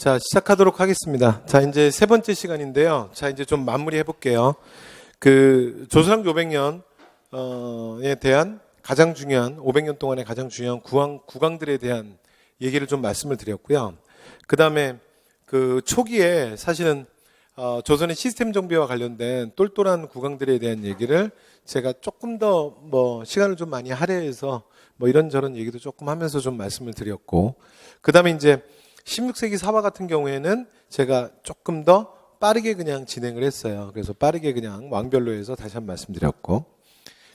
자, 시작하도록 하겠습니다. 자, 이제 세 번째 시간인데요. 자, 이제 좀 마무리 해볼게요. 조선왕조 500년에 대한 가장 중요한, 500년 동안의 가장 중요한 국왕들에 대한 얘기를 좀 말씀을 드렸고요. 그 다음에 초기에 사실은, 조선의 시스템 정비와 관련된 똘똘한 국왕들에 대한 얘기를 제가 조금 더 시간을 좀 많이 할애해서 이런저런 얘기도 조금 하면서 좀 말씀을 드렸고, 그 다음에 이제 16세기 사화 같은 경우에는 제가 조금 더 빠르게 그냥 진행을 했어요. 그래서 빠르게 그냥 왕별로 해서 다시 한번 말씀드렸고,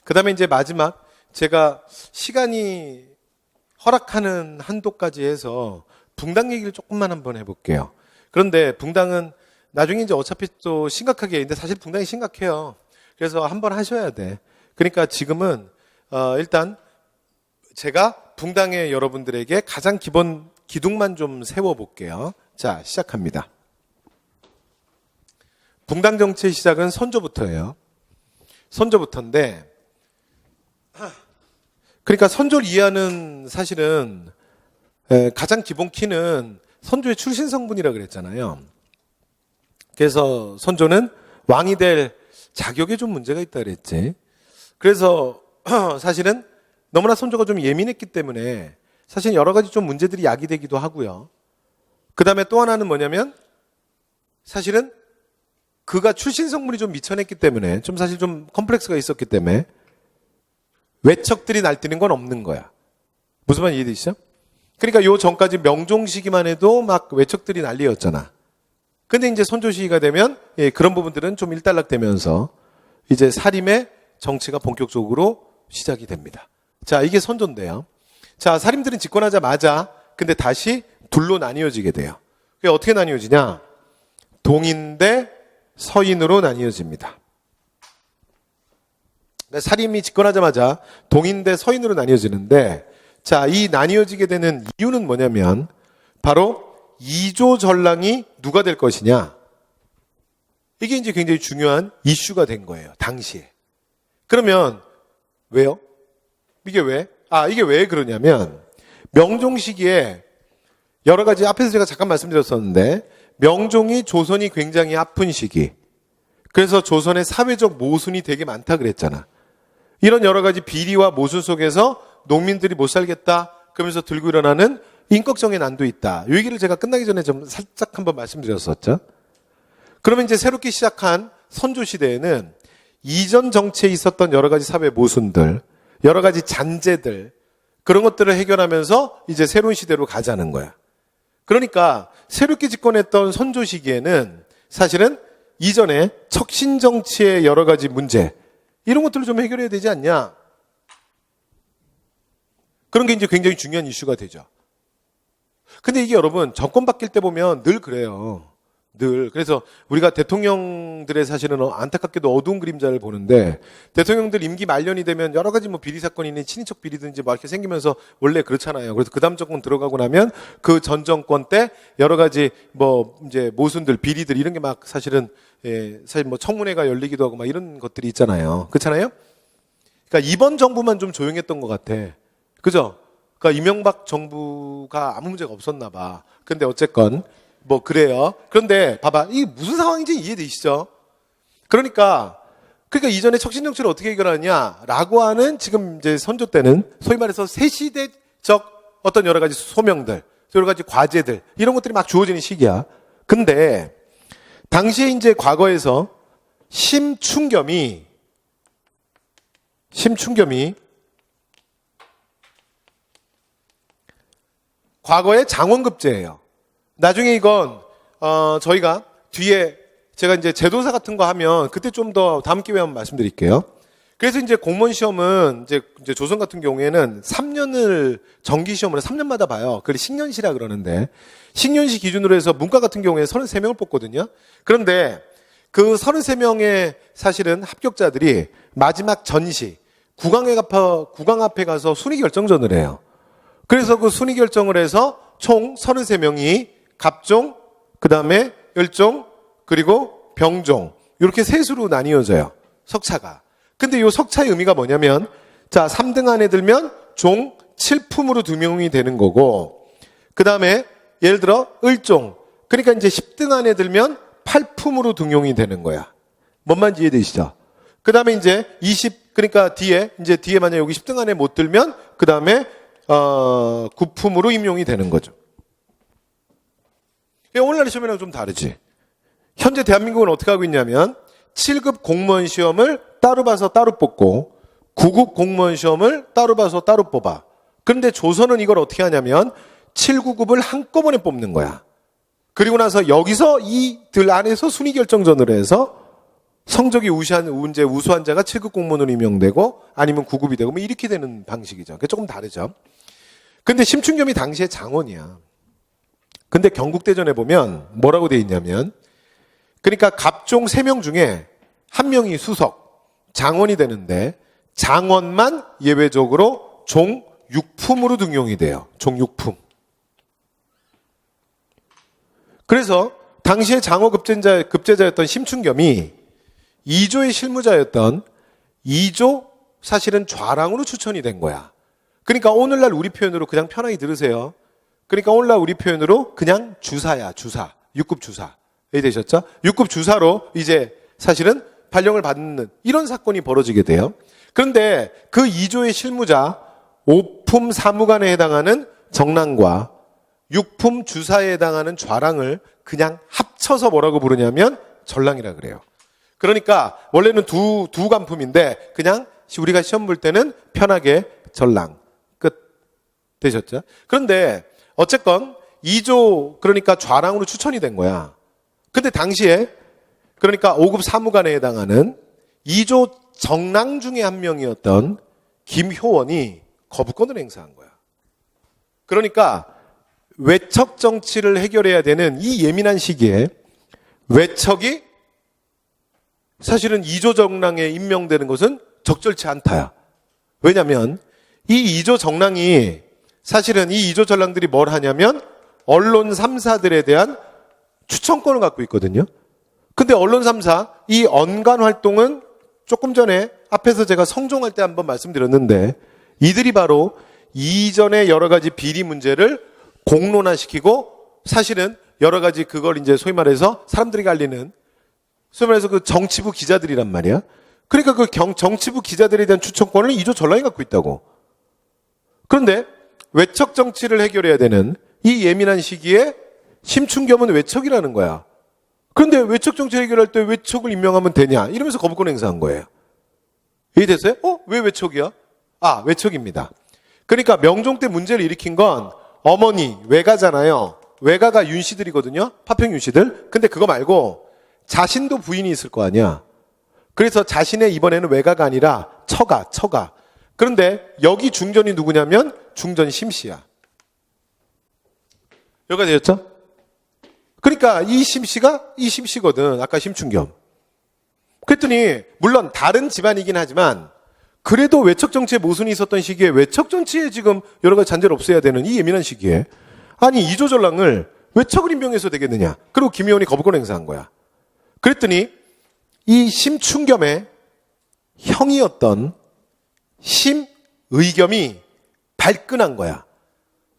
그 다음에 이제 마지막 제가 시간이 허락하는 한도까지 해서 붕당 얘기를 조금만 한번 해볼게요. 그런데 붕당은 나중에 이제 어차피 또 심각하게, 근데 사실 붕당이 심각해요. 그래서 한번 하셔야 돼. 그러니까 지금은 일단 제가 붕당의 여러분들에게 가장 기본 기둥만 좀 세워볼게요. 자, 시작합니다. 붕당 정치의 시작은 선조부터예요. 선조부터인데, 그러니까 선조를 이해하는 사실은 가장 기본 키는 선조의 출신 성분이라 그랬잖아요. 그래서 선조는 왕이 될 자격에 좀 문제가 있다 그랬지. 그래서 사실은 너무나 선조가 좀 예민했기 때문에 사실 여러 가지 좀 문제들이 야기되기도 하고요. 그 다음에 또 하나는 뭐냐면 사실은 그가 출신 성분이 좀 미천했기 때문에 좀 사실 좀 컴플렉스가 있었기 때문에 외척들이 날뛰는 건 없는 거야. 무슨 말 이해되시죠? 그러니까 요 전까지 명종 시기만 해도 막 외척들이 난리였잖아. 근데 이제 선조 시기가 되면 그런 부분들은 좀 일단락되면서 이제 사림의 정치가 본격적으로 시작이 됩니다. 자, 이게 선조인데요. 자, 사림들은 집권하자마자 근데 다시 둘로 나뉘어지게 돼요. 그게 어떻게 나뉘어지냐? 동인 대 서인으로 나뉘어집니다. 그러니까 사림이 집권하자마자 동인 대 서인으로 나뉘어지는데, 자, 이 나뉘어지게 되는 이유는 뭐냐면 바로 이조 전랑이 누가 될 것이냐. 이게 이제 굉장히 중요한 이슈가 된 거예요, 당시에. 그러면 왜요? 이게 왜? 이게 왜 그러냐면 명종 시기에 여러 가지, 앞에서 제가 잠깐 말씀드렸었는데 명종이 조선이 굉장히 아픈 시기, 그래서 조선의 사회적 모순이 되게 많다 그랬잖아. 이런 여러 가지 비리와 모순 속에서 농민들이 못 살겠다 그러면서 들고 일어나는 인격적인 난도 있다. 이 얘기를 제가 끝나기 전에 좀 살짝 한번 말씀드렸었죠. 그러면 이제 새롭게 시작한 선조 시대에는 이전 정치에 있었던 여러 가지 사회 모순들, 여러 가지 잔재들, 그런 것들을 해결하면서 이제 새로운 시대로 가자는 거야. 그러니까 새롭게 집권했던 선조 시기에는 사실은 이전에 척신 정치의 여러 가지 문제, 이런 것들을 좀 해결해야 되지 않냐. 그런 게 이제 굉장히 중요한 이슈가 되죠. 근데 이게 여러분 정권 바뀔 때 보면 늘 그래요. 늘. 그래서 우리가 대통령들의 사실은 안타깝게도 어두운 그림자를 보는데, 대통령들 임기 말년이 되면 여러 가지 비리 사건이니 친인척 비리든지 이렇게 생기면서 원래 그렇잖아요. 그래서 그 다음 정권 들어가고 나면 그 전 정권 때 여러 가지 이제 모순들, 비리들 이런 게 막 사실은 사실 청문회가 열리기도 하고 막 이런 것들이 있잖아요. 그렇잖아요? 그러니까 이번 정부만 좀 조용했던 것 같아. 그죠? 그러니까 이명박 정부가 아무 문제가 없었나 봐. 근데 어쨌건 그래요. 그런데 봐봐, 이게 무슨 상황인지 이해되시죠? 그러니까 이전에 척신 정치를 어떻게 해결하느냐라고 하는, 지금 이제 선조 때는 소위 말해서 새시대적 어떤 여러 가지 소명들, 여러 가지 과제들, 이런 것들이 막 주어지는 시기야. 근데 당시에 이제 과거에서 심충겸이 과거의 장원급제예요. 나중에 이건 저희가 뒤에 제가 이제 제도사 같은 거 하면 그때 좀 더 다음 기회에 한번 말씀드릴게요. 그래서 이제 공무원 시험은 이제 조선 같은 경우에는 3년을 정기 시험을 3년마다 봐요. 그걸 식년시라 그러는데, 식년시 기준으로 해서 문과 같은 경우에 33명을 뽑거든요. 그런데 그 33명의 사실은 합격자들이 마지막 전시 국왕 앞에 가서 순위 결정전을 해요. 그래서 그 순위 결정을 해서 총 33명이 갑종, 그 다음에 열종, 그리고 병종, 이렇게 셋으로 나뉘어져요, 석차가. 근데 이 석차의 의미가 뭐냐면, 자, 3등 안에 들면 종 7품으로 2명이 되는 거고, 그 다음에 예를 들어 을종, 그러니까 이제 10등 안에 들면 팔품으로 등용이 되는 거야. 뭔 말인지 이해되시죠? 그 다음에 이제 그러니까 뒤에 만약에 여기 10등 안에 못 들면, 그 다음에, 9품으로 임용이 되는 거죠. 오늘날 시험이랑 좀 다르지. 현재 대한민국은 어떻게 하고 있냐면, 7급 공무원 시험을 따로 봐서 따로 뽑고, 9급 공무원 시험을 따로 봐서 따로 뽑아. 그런데 조선은 이걸 어떻게 하냐면, 7, 9급을 한꺼번에 뽑는 거야. 그리고 나서 여기서 이들 안에서 순위 결정전을 해서 성적이 우수한 자가 7급 공무원으로 임용되고 아니면 9급이 되고 뭐 이렇게 되는 방식이죠. 그게 조금 다르죠. 근데 심춘겸이 당시에 장원이야. 근데 경국대전에 보면 뭐라고 돼 있냐면, 그러니까 갑종 3명 중에 1명이 수석, 장원이 되는데 장원만 예외적으로 종 6품으로 등용이 돼요. 종 6품. 그래서 당시에 장어 급제자였던 심춘겸이 2조의 실무자였던 2조 사실은 좌랑으로 추천이 된 거야. 그러니까 오늘날 우리 표현으로 그냥 편하게 들으세요. 그러니까 오늘날 우리 표현으로 그냥 주사야, 주사. 6급 주사. 이해되셨죠? 6급 주사로 이제 사실은 발령을 받는 이런 사건이 벌어지게 돼요. 그런데 그 2조의 실무자 5품 사무관에 해당하는 정랑과 6품 주사에 해당하는 좌랑을 그냥 합쳐서 뭐라고 부르냐면 전랑이라 그래요. 그러니까 원래는 두 간품인데 그냥 우리가 시험 볼 때는 편하게 전랑 끝 되셨죠? 그런데 어쨌건 2조 그러니까 좌랑으로 추천이 된 거야. 근데 당시에 그러니까 5급 사무관에 해당하는 2조 정랑 중에 한 명이었던 김효원이 거부권을 행사한 거야. 그러니까 외척 정치를 해결해야 되는 이 예민한 시기에 외척이 사실은 2조 정랑에 임명되는 것은 적절치 않다야. 왜냐하면 이 2조 정랑이 사실은 이 2조 전랑들이 뭘 하냐면 언론 3사들에 대한 추천권을 갖고 있거든요. 근데 언론 3사 이 언간 활동은 조금 전에 앞에서 제가 성종할 때 한번 말씀드렸는데 이들이 바로 이전의 여러 가지 비리 문제를 공론화시키고 사실은 여러 가지 그걸 이제 소위 말해서 사람들이 알리는 소위 말해서 그 정치부 기자들이란 말이야. 그러니까 그 정치부 기자들에 대한 추천권을 2조 전랑이 갖고 있다고. 그런데 외척 정치를 해결해야 되는 이 예민한 시기에 심춘겸은 외척이라는 거야. 그런데 외척 정치 해결할 때 외척을 임명하면 되냐? 이러면서 거부권 행사한 거예요. 이해됐어요? 왜 외척이야? 외척입니다. 그러니까 명종 때 문제를 일으킨 건 어머니, 외가잖아요. 외가가 윤씨들이거든요. 파평 윤씨들. 근데 그거 말고 자신도 부인이 있을 거 아니야. 그래서 자신의 이번에는 외가가 아니라 처가. 그런데 여기 중전이 누구냐면 중전 심씨야. 여기가 되셨죠? 그러니까 이 심씨거든. 아까 심춘겸. 그랬더니 물론 다른 집안이긴 하지만 그래도 외척 정치에 모순이 있었던 시기에 외척 정치에 지금 여러 가지 잔재를 없애야 되는 이 예민한 시기에 아니 2조 전랑을 외척을 임명해서 되겠느냐. 그리고 김효원이 거부권 행사한 거야. 그랬더니 이 심춘겸의 형이었던 심의겸이 발끈한 거야.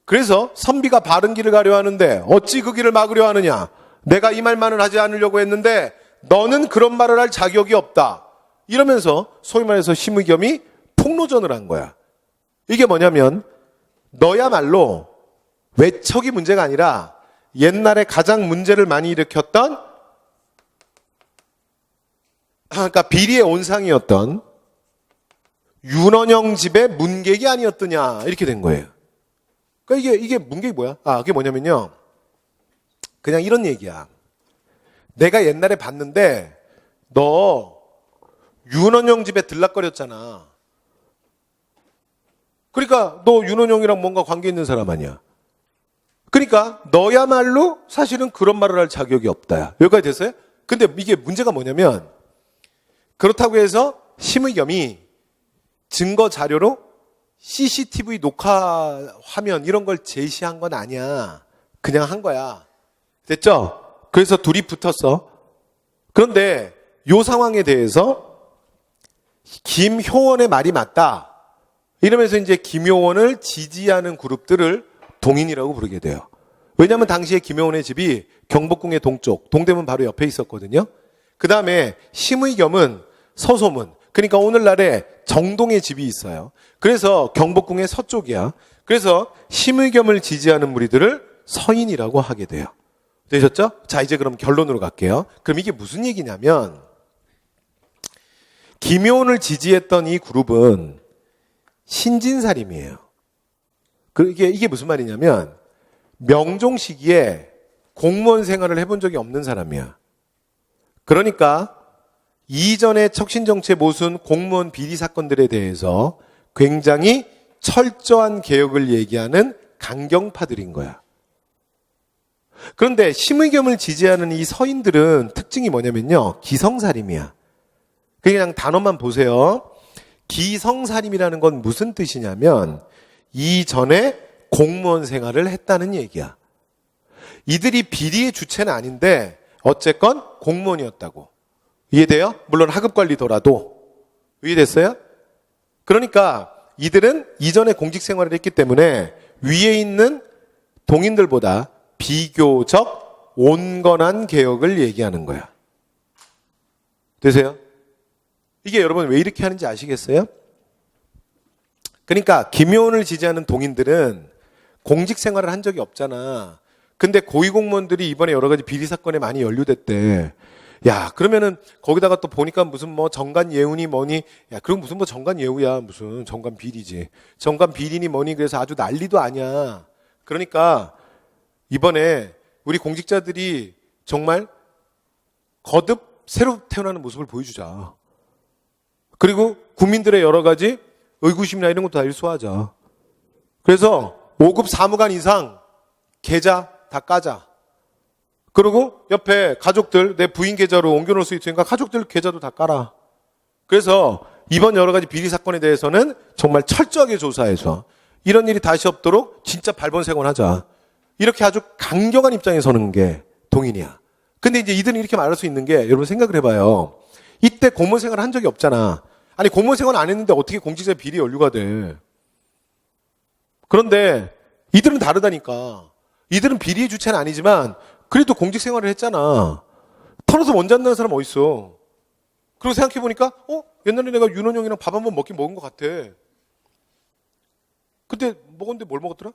그래서 선비가 바른 길을 가려 하는데 어찌 그 길을 막으려 하느냐. 내가 이 말만은 하지 않으려고 했는데 너는 그런 말을 할 자격이 없다. 이러면서 소위 말해서 심의겸이 폭로전을 한 거야. 이게 뭐냐면 너야말로 외척이 문제가 아니라 옛날에 가장 문제를 많이 일으켰던 그러니까 비리의 온상이었던 윤원영 집의 문객이 아니었더냐 이렇게 된 거예요. 그러니까 이게 문객이 뭐야? 그게 뭐냐면요. 그냥 이런 얘기야. 내가 옛날에 봤는데 너 윤원영 집에 들락거렸잖아. 그러니까 너 윤원영이랑 뭔가 관계 있는 사람 아니야. 그러니까 너야말로 사실은 그런 말을 할 자격이 없다야. 여기까지 됐어요? 근데 이게 문제가 뭐냐면 그렇다고 해서 심의겸이 증거 자료로 CCTV 녹화 화면 이런 걸 제시한 건 아니야. 그냥 한 거야. 됐죠? 그래서 둘이 붙었어. 그런데 이 상황에 대해서 김효원의 말이 맞다. 이러면서 이제 김효원을 지지하는 그룹들을 동인이라고 부르게 돼요. 왜냐하면 당시에 김효원의 집이 경복궁의 동쪽, 동대문 바로 옆에 있었거든요. 그 다음에 심의겸은 서소문, 그러니까 오늘날에 정동에 집이 있어요. 그래서 경복궁의 서쪽이야. 그래서 심의겸을 지지하는 무리들을 서인이라고 하게 돼요. 되셨죠? 자, 이제 그럼 결론으로 갈게요. 그럼 이게 무슨 얘기냐면, 김효은을 지지했던 이 그룹은 신진사림이에요. 이게 무슨 말이냐면, 명종 시기에 공무원 생활을 해본 적이 없는 사람이야. 그러니까 이전의 척신정체 모순 공무원 비리 사건들에 대해서 굉장히 철저한 개혁을 얘기하는 강경파들인 거야. 그런데 심의겸을 지지하는 이 서인들은 특징이 뭐냐면요, 기성사림이야. 그냥 단어만 보세요. 기성사림이라는 건 무슨 뜻이냐면 이전에 공무원 생활을 했다는 얘기야. 이들이 비리의 주체는 아닌데 어쨌건 공무원이었다고. 이해돼요? 물론 하급관리더라도. 이해됐어요? 그러니까 이들은 이전에 공직 생활을 했기 때문에 위에 있는 동인들보다 비교적 온건한 개혁을 얘기하는 거야. 되세요? 이게 여러분 왜 이렇게 하는지 아시겠어요? 그러니까 김효은을 지지하는 동인들은 공직 생활을 한 적이 없잖아. 근데 고위공무원들이 이번에 여러 가지 비리 사건에 많이 연루됐대. 야, 그러면은 거기다가 또 보니까 무슨 뭐 정관 예우니 뭐니, 야, 그럼 무슨 뭐 정관 예우야, 무슨 정관 비리지. 정관 비리니 뭐니, 그래서 아주 난리도 아니야. 그러니까 이번에 우리 공직자들이 정말 거듭 새로 태어나는 모습을 보여주자. 그리고 국민들의 여러 가지 의구심이나 이런 것도 다 일소하자. 그래서 5급 사무관 이상 계좌 다 까자. 그리고 옆에 가족들, 내 부인 계좌로 옮겨놓을 수 있으니까 가족들 계좌도 다 깔아. 그래서 이번 여러 가지 비리 사건에 대해서는 정말 철저하게 조사해서 이런 일이 다시 없도록 진짜 발본색원하자. 이렇게 아주 강경한 입장에 서는 게 동인이야. 근데 이제 이들은 이렇게 말할 수 있는 게, 여러분 생각을 해봐요. 이때 공무원 생활을 한 적이 없잖아. 아니, 공무원 생활 안 했는데 어떻게 공직자 비리 연루가 돼? 그런데 이들은 다르다니까. 이들은 비리의 주체는 아니지만 그래도 공직 생활을 했잖아. 털어서 먼지 안 나는 사람 어딨어? 그리고 생각해보니까 옛날에 내가 윤원영이랑 밥 한 번 먹은 것 같아. 그때 먹었는데 뭘 먹었더라?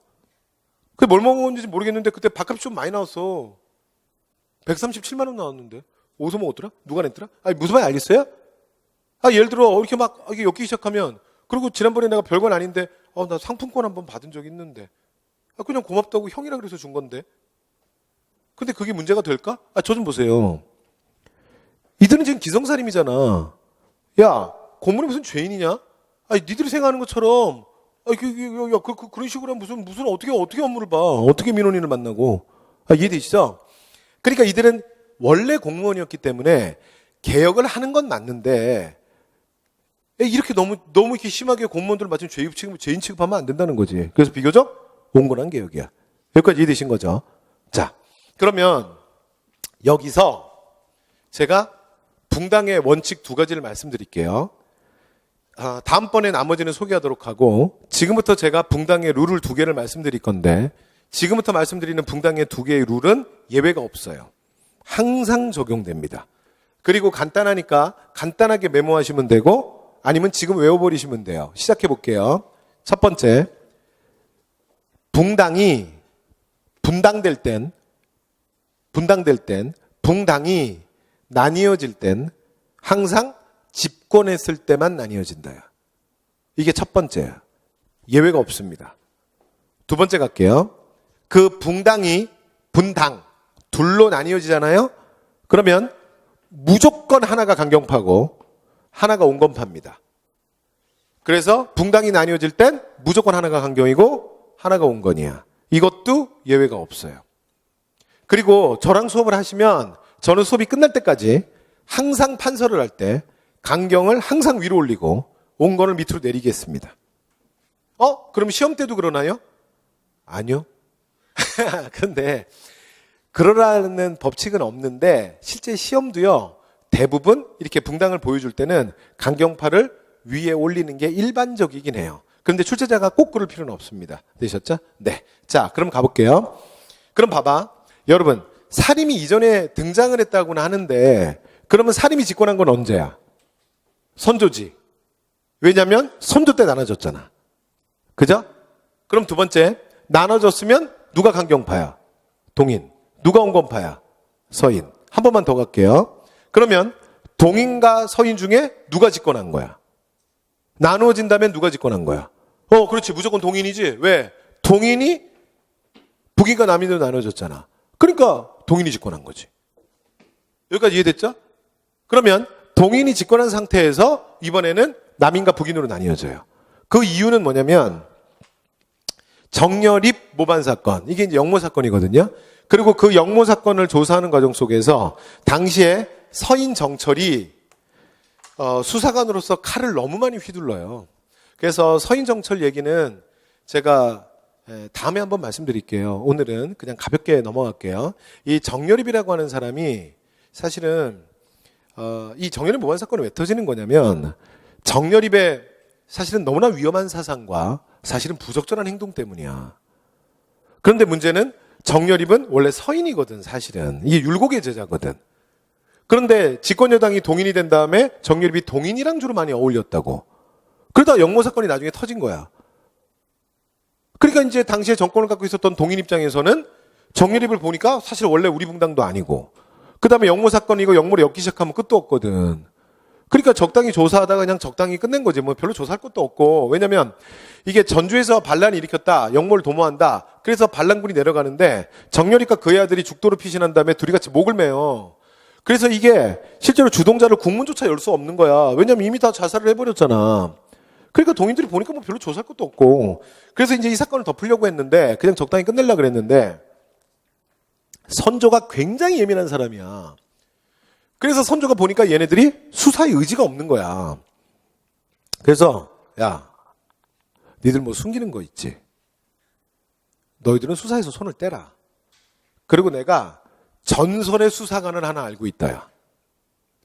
그때 뭘 먹었는지 모르겠는데 그때 밥값이 좀 많이 나왔어. 137만 원 나왔는데 어디서 먹었더라? 누가 냈더라? 아니, 무슨 말인지 알겠어요? 예를 들어 이렇게 막 이렇게 엮이기 시작하면, 그리고 지난번에 내가 별건 아닌데 나 상품권 한번 받은 적 있는데 그냥 고맙다고 형이라 그래서 준 건데, 근데 그게 문제가 될까? 저 좀 보세요. 이들은 지금 기성사림이잖아. 야, 고문이 무슨 죄인이냐? 니들이 생각하는 것처럼 그런 식으로 하면 무슨 어떻게 업무를 봐? 어떻게 민원인을 만나고? 이해되시죠? 그러니까 이들은 원래 공무원이었기 때문에 개혁을 하는 건 맞는데 이렇게 너무 이렇게 심하게 공무원들을 마침 죄인 취급하면 안 된다는 거지. 그래서 비교적 온건한 개혁이야. 여기까지 이해되신 거죠? 자, 그러면 여기서 제가 붕당의 원칙 2가지를 말씀드릴게요. 다음번에 나머지는 소개하도록 하고, 지금부터 제가 붕당의 룰을 2개를 말씀드릴 건데, 지금부터 말씀드리는 붕당의 2개의 룰은 예외가 없어요. 항상 적용됩니다. 그리고 간단하니까 간단하게 메모하시면 되고, 아니면 지금 외워버리시면 돼요. 시작해 볼게요. 첫 번째, 붕당이 분당될 땐, 붕당이 나뉘어질 땐 항상 집권했을 때만 나뉘어진다. 이게 첫 번째야. 예외가 없습니다. 2번째 갈게요. 그 붕당이 분당, 둘로 나뉘어지잖아요. 그러면 무조건 하나가 강경파고 하나가 온건파입니다. 그래서 붕당이 나뉘어질 땐 무조건 하나가 강경이고 하나가 온건이야. 이것도 예외가 없어요. 그리고 저랑 수업을 하시면 저는 수업이 끝날 때까지 항상 판서를 할 때 강경을 항상 위로 올리고 온건을 밑으로 내리겠습니다. 그럼 시험 때도 그러나요? 아니요. 그런데 그러라는 법칙은 없는데 실제 시험도요, 대부분 이렇게 붕당을 보여줄 때는 강경파를 위에 올리는 게 일반적이긴 해요. 그런데 출제자가 꼭 그럴 필요는 없습니다. 되셨죠? 네. 자, 그럼 가볼게요. 그럼 봐봐. 여러분, 살인이 이전에 등장을 했다고는 하는데 그러면 살인이 집권한 건 언제야? 선조지. 왜냐하면 선조 때 나눠졌잖아. 그죠? 그럼 두 번째, 나눠졌으면 누가 강경파야? 동인. 누가 온건파야? 서인. 한 번만 더 갈게요. 그러면 동인과 서인 중에 누가 집권한 거야? 나누어진다면 누가 집권한 거야? 그렇지. 무조건 동인이지. 왜? 동인이 북인과 남인으로 나눠졌잖아. 그러니까 동인이 집권한 거지. 여기까지 이해됐죠? 그러면 동인이 집권한 상태에서 이번에는 남인과 북인으로 나뉘어져요. 그 이유는 뭐냐면 정여립 모반 사건, 이게 이제 영모 사건이거든요. 그리고 그 영모 사건을 조사하는 과정 속에서 당시에 서인 정철이 수사관으로서 칼을 너무 많이 휘둘러요. 그래서 서인 정철 얘기는 제가 다음에 한번 말씀드릴게요. 오늘은 그냥 가볍게 넘어갈게요. 이 정여립이라고 하는 사람이 사실은 이 정여립 모반 사건이 왜 터지는 거냐면 정여립의 사실은 너무나 위험한 사상과 사실은 부적절한 행동 때문이야. 그런데 문제는 정여립은 원래 서인이거든, 사실은. 이게 율곡의 제자거든. 그런데 집권여당이 동인이 된 다음에 정여립이 동인이랑 주로 많이 어울렸다고. 그러다 영모 사건이 나중에 터진 거야. 그러니까 이제 당시에 정권을 갖고 있었던 동인 입장에서는 정여립을 보니까 사실 원래 우리 붕당도 아니고, 그 다음에 영모 사건이고 영모를 엮기 시작하면 끝도 없거든. 그러니까 적당히 조사하다가 그냥 적당히 끝낸 거지. 뭐 별로 조사할 것도 없고. 왜냐면 이게 전주에서 반란을 일으켰다. 영모를 도모한다. 그래서 반란군이 내려가는데 정여립과 그의 아들이 죽도로 피신한 다음에 둘이 같이 목을 매요. 그래서 이게 실제로 주동자를 국문조차 열 수 없는 거야. 왜냐면 이미 다 자살을 해버렸잖아. 그러니까 동인들이 보니까 뭐 별로 조사할 것도 없고. 그래서 이제 이 사건을 덮으려고 했는데 그냥 적당히 끝내려고 그랬는데 선조가 굉장히 예민한 사람이야. 그래서 선조가 보니까 얘네들이 수사의 의지가 없는 거야. 그래서 야, 니들 뭐 숨기는 거 있지? 너희들은 수사에서 손을 떼라. 그리고 내가 전설의 수사관을 하나 알고 있다야.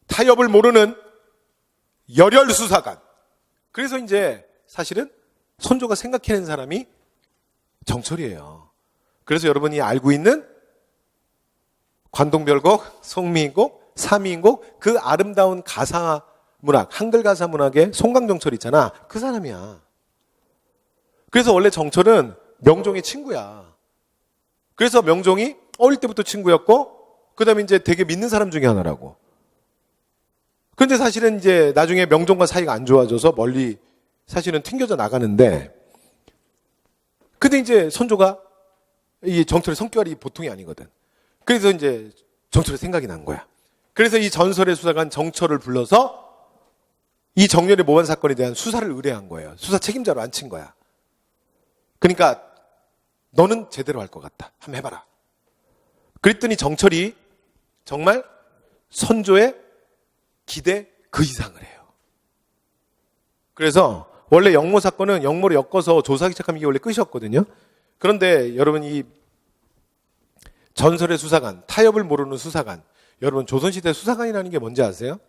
타협을 모르는 열혈 수사관. 그래서 이제 사실은 선조가 생각해낸 사람이 정철이에요. 그래서 여러분이 알고 있는 관동별곡, 송미인곡, 삼미인곡, 그 아름다운 가사 문학, 한글 가사 문학의 송강정철 있잖아. 그 사람이야. 그래서 원래 정철은 명종의 친구야. 그래서 명종이 어릴 때부터 친구였고, 그 다음에 이제 되게 믿는 사람 중에 하나라고. 근데 사실은 이제 나중에 명종과 사이가 안 좋아져서 멀리 사실은 튕겨져 나가는데, 근데 이제 선조가 이 정철의 성격이 보통이 아니거든. 그래서 이제 정철의 생각이 난 거야. 그래서 이 전설의 수사관 정철을 불러서 이 정여립 모반 사건에 대한 수사를 의뢰한 거예요. 수사 책임자로 앉힌 거야. 그러니까 너는 제대로 할 것 같다. 한번 해봐라. 그랬더니 정철이 정말 선조의 기대 그 이상을 해요. 그래서 원래 영모 사건은 영모를 엮어서 조사하기 시작하면 이게 원래 끝이었거든요. 그런데 여러분 이 전설의 수사관, 타협을 모르는 수사관, 여러분 조선시대 수사관이라는 게 뭔지 아세요?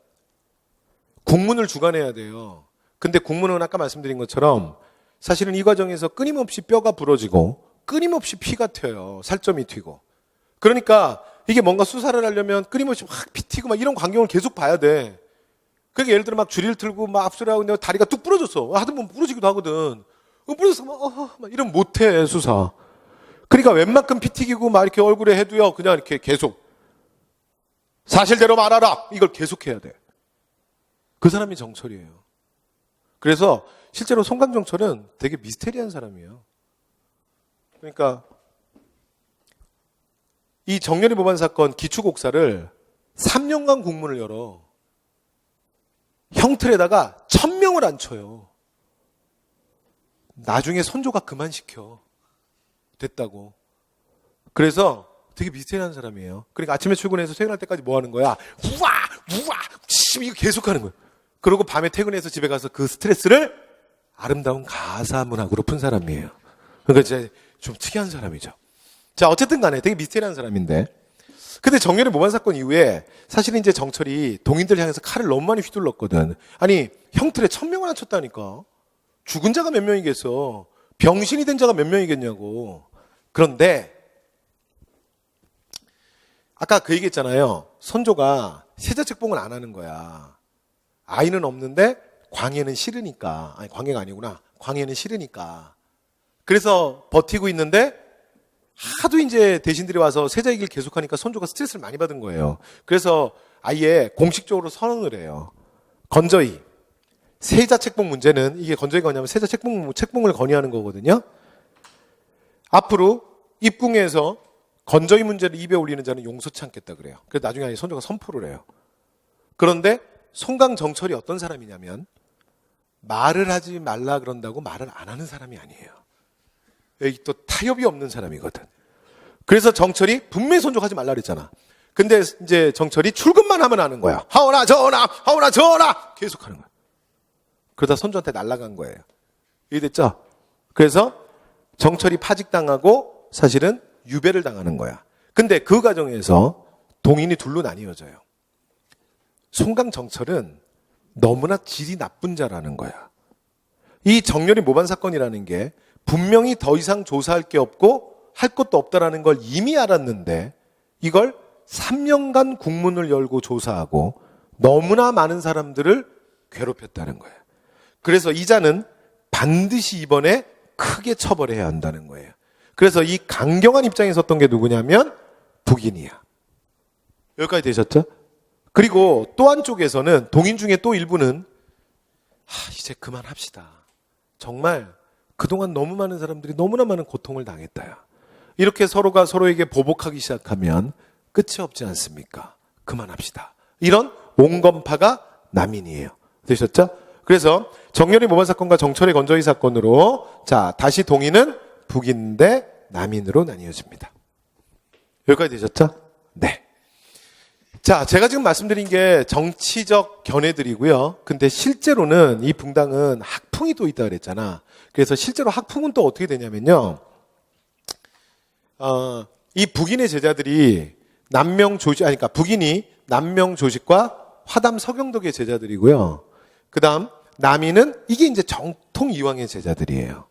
국문을 주관해야 돼요. 근데 국문은 아까 말씀드린 것처럼 사실은 이 과정에서 끊임없이 뼈가 부러지고 끊임없이 피가 튀어요. 살점이 튀고. 그러니까 이게 뭔가 수사를 하려면 끊임없이 확 피 튀고 막 이런 광경을 계속 봐야 돼. 그러니까 예를 들어 막 줄일 틀고 막 압수를 하고 내가 다리가 뚝 부러졌어. 하다 보면 부러지기도 하거든. 부러져서 막 이러면 못해, 수사. 그러니까 웬만큼 피 튀기고 막 이렇게 얼굴에 해도요, 그냥 이렇게 계속 사실대로 말하라! 이걸 계속 해야 돼. 그 사람이 정철이에요. 그래서 실제로 송강정철은 되게 미스테리한 사람이에요. 그러니까 이 정여립 모반 사건 기초곡사를 3년간 국문을 열어. 형틀에다가 1000명을 앉혀요. 나중에 선조가 그만 시켜. 됐다고. 그래서 되게 미스테리한 사람이에요. 그러니까 아침에 출근해서 퇴근할 때까지 뭐 하는 거야? 우와! 이거 계속 하는 거예요. 그리고 밤에 퇴근해서 집에 가서 그 스트레스를 아름다운 가사 문학으로 푼 사람이에요. 그러니까 이제 좀 특이한 사람이죠. 자, 어쨌든 간에 되게 미스테리한 사람인데. 근데 정여립 모반 사건 이후에 사실은 이제 정철이 동인들 향해서 칼을 너무 많이 휘둘렀거든. 아니, 형틀에 1000명을 앉혔다니까. 죽은 자가 몇 명이겠어. 병신이 된 자가 몇 명이겠냐고. 그런데 아까 그 얘기했잖아요. 선조가 세자책봉을 안 하는 거야. 아이는 없는데 광해는 싫으니까. 아니, 광해가 아니구나. 광해는 싫으니까. 그래서 버티고 있는데 하도 이제 대신들이 와서 세자 얘기를 계속하니까 선조가 스트레스를 많이 받은 거예요. 그래서 아예 공식적으로 선언을 해요. 건저히. 세자 책봉 문제는, 이게 건저히가 뭐냐면 세자 책봉을 건의하는 거거든요. 앞으로 입궁에서 건저히 문제를 입에 올리는 자는 용서치 않겠다 그래요. 그래서 나중에 아예 선조가 선포를 해요. 그런데 송강정철이 어떤 사람이냐면 말을 하지 말라 그런다고 말을 안 하는 사람이 아니에요. 여기 또 타협이 없는 사람이거든. 그래서 정철이 분명히 선조하지 말라 그랬잖아. 근데 이제 정철이 출근만 하면 하는 거야. 하오나 저오나 하오나 저오나 계속 하는 거야. 그러다 선조한테 날아간 거예요. 이해됐죠? 그래서 정철이 파직당하고 사실은 유배를 당하는 거야. 근데 그 과정에서 동인이 둘로 나뉘어져요. 송강정철은 너무나 질이 나쁜 자라는 거야. 이 정렬이 모반 사건이라는 게 분명히 더 이상 조사할 게 없고 할 것도 없다라는 걸 이미 알았는데 이걸 3년간 국문을 열고 조사하고 너무나 많은 사람들을 괴롭혔다는 거예요. 그래서 이자는 반드시 이번에 크게 처벌해야 한다는 거예요. 그래서 이 강경한 입장에 섰던 게 누구냐면 북인이야. 여기까지 되셨죠? 그리고 또 한쪽에서는 동인 중에 또 일부는 이제 그만합시다. 정말 그동안 너무 많은 사람들이 너무나 많은 고통을 당했다야. 이렇게 서로가 서로에게 보복하기 시작하면 끝이 없지 않습니까? 그만합시다. 이런 온건파가 남인이에요. 되셨죠? 그래서 정렬이 모반 사건과 정철의 건저희 사건으로 자 다시 동인은 북인 대 남인으로 나뉘어집니다. 여기까지 되셨죠? 네. 자, 제가 지금 말씀드린 게 정치적 견해들이고요. 근데 실제로는 이 붕당은 학풍이 또 있다 그랬잖아. 그래서 실제로 학풍은 또 어떻게 되냐면요. 이 북인의 제자들이 그러니까 북인이 남명조식과 화담 서경덕의 제자들이고요. 그 다음 남인은 이게 이제 정통 이황의 제자들이에요.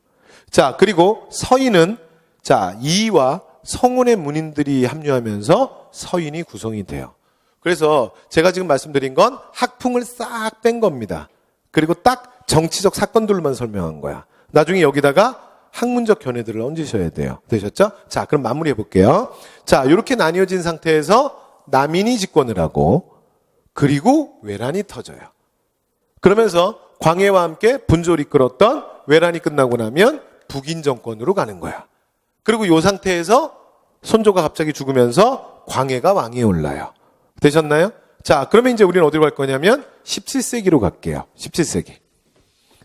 자, 그리고 서인은 자, 이와 성운의 문인들이 합류하면서 서인이 구성이 돼요. 그래서 제가 지금 말씀드린 건 학풍을 싹 뺀 겁니다. 그리고 딱 정치적 사건들만 설명한 거야. 나중에 여기다가 학문적 견해들을 얹으셔야 돼요. 되셨죠? 자, 그럼 마무리해 볼게요. 자, 이렇게 나뉘어진 상태에서 남인이 집권을 하고 그리고 외란이 터져요. 그러면서 광해와 함께 분조를 이끌었던 외란이 끝나고 나면 북인 정권으로 가는 거야. 그리고 이 상태에서 선조가 갑자기 죽으면서 광해가 왕위에 올라요. 되셨나요? 자, 그러면 이제 우리는 어디로 갈 거냐면 17세기로 갈게요. 17세기.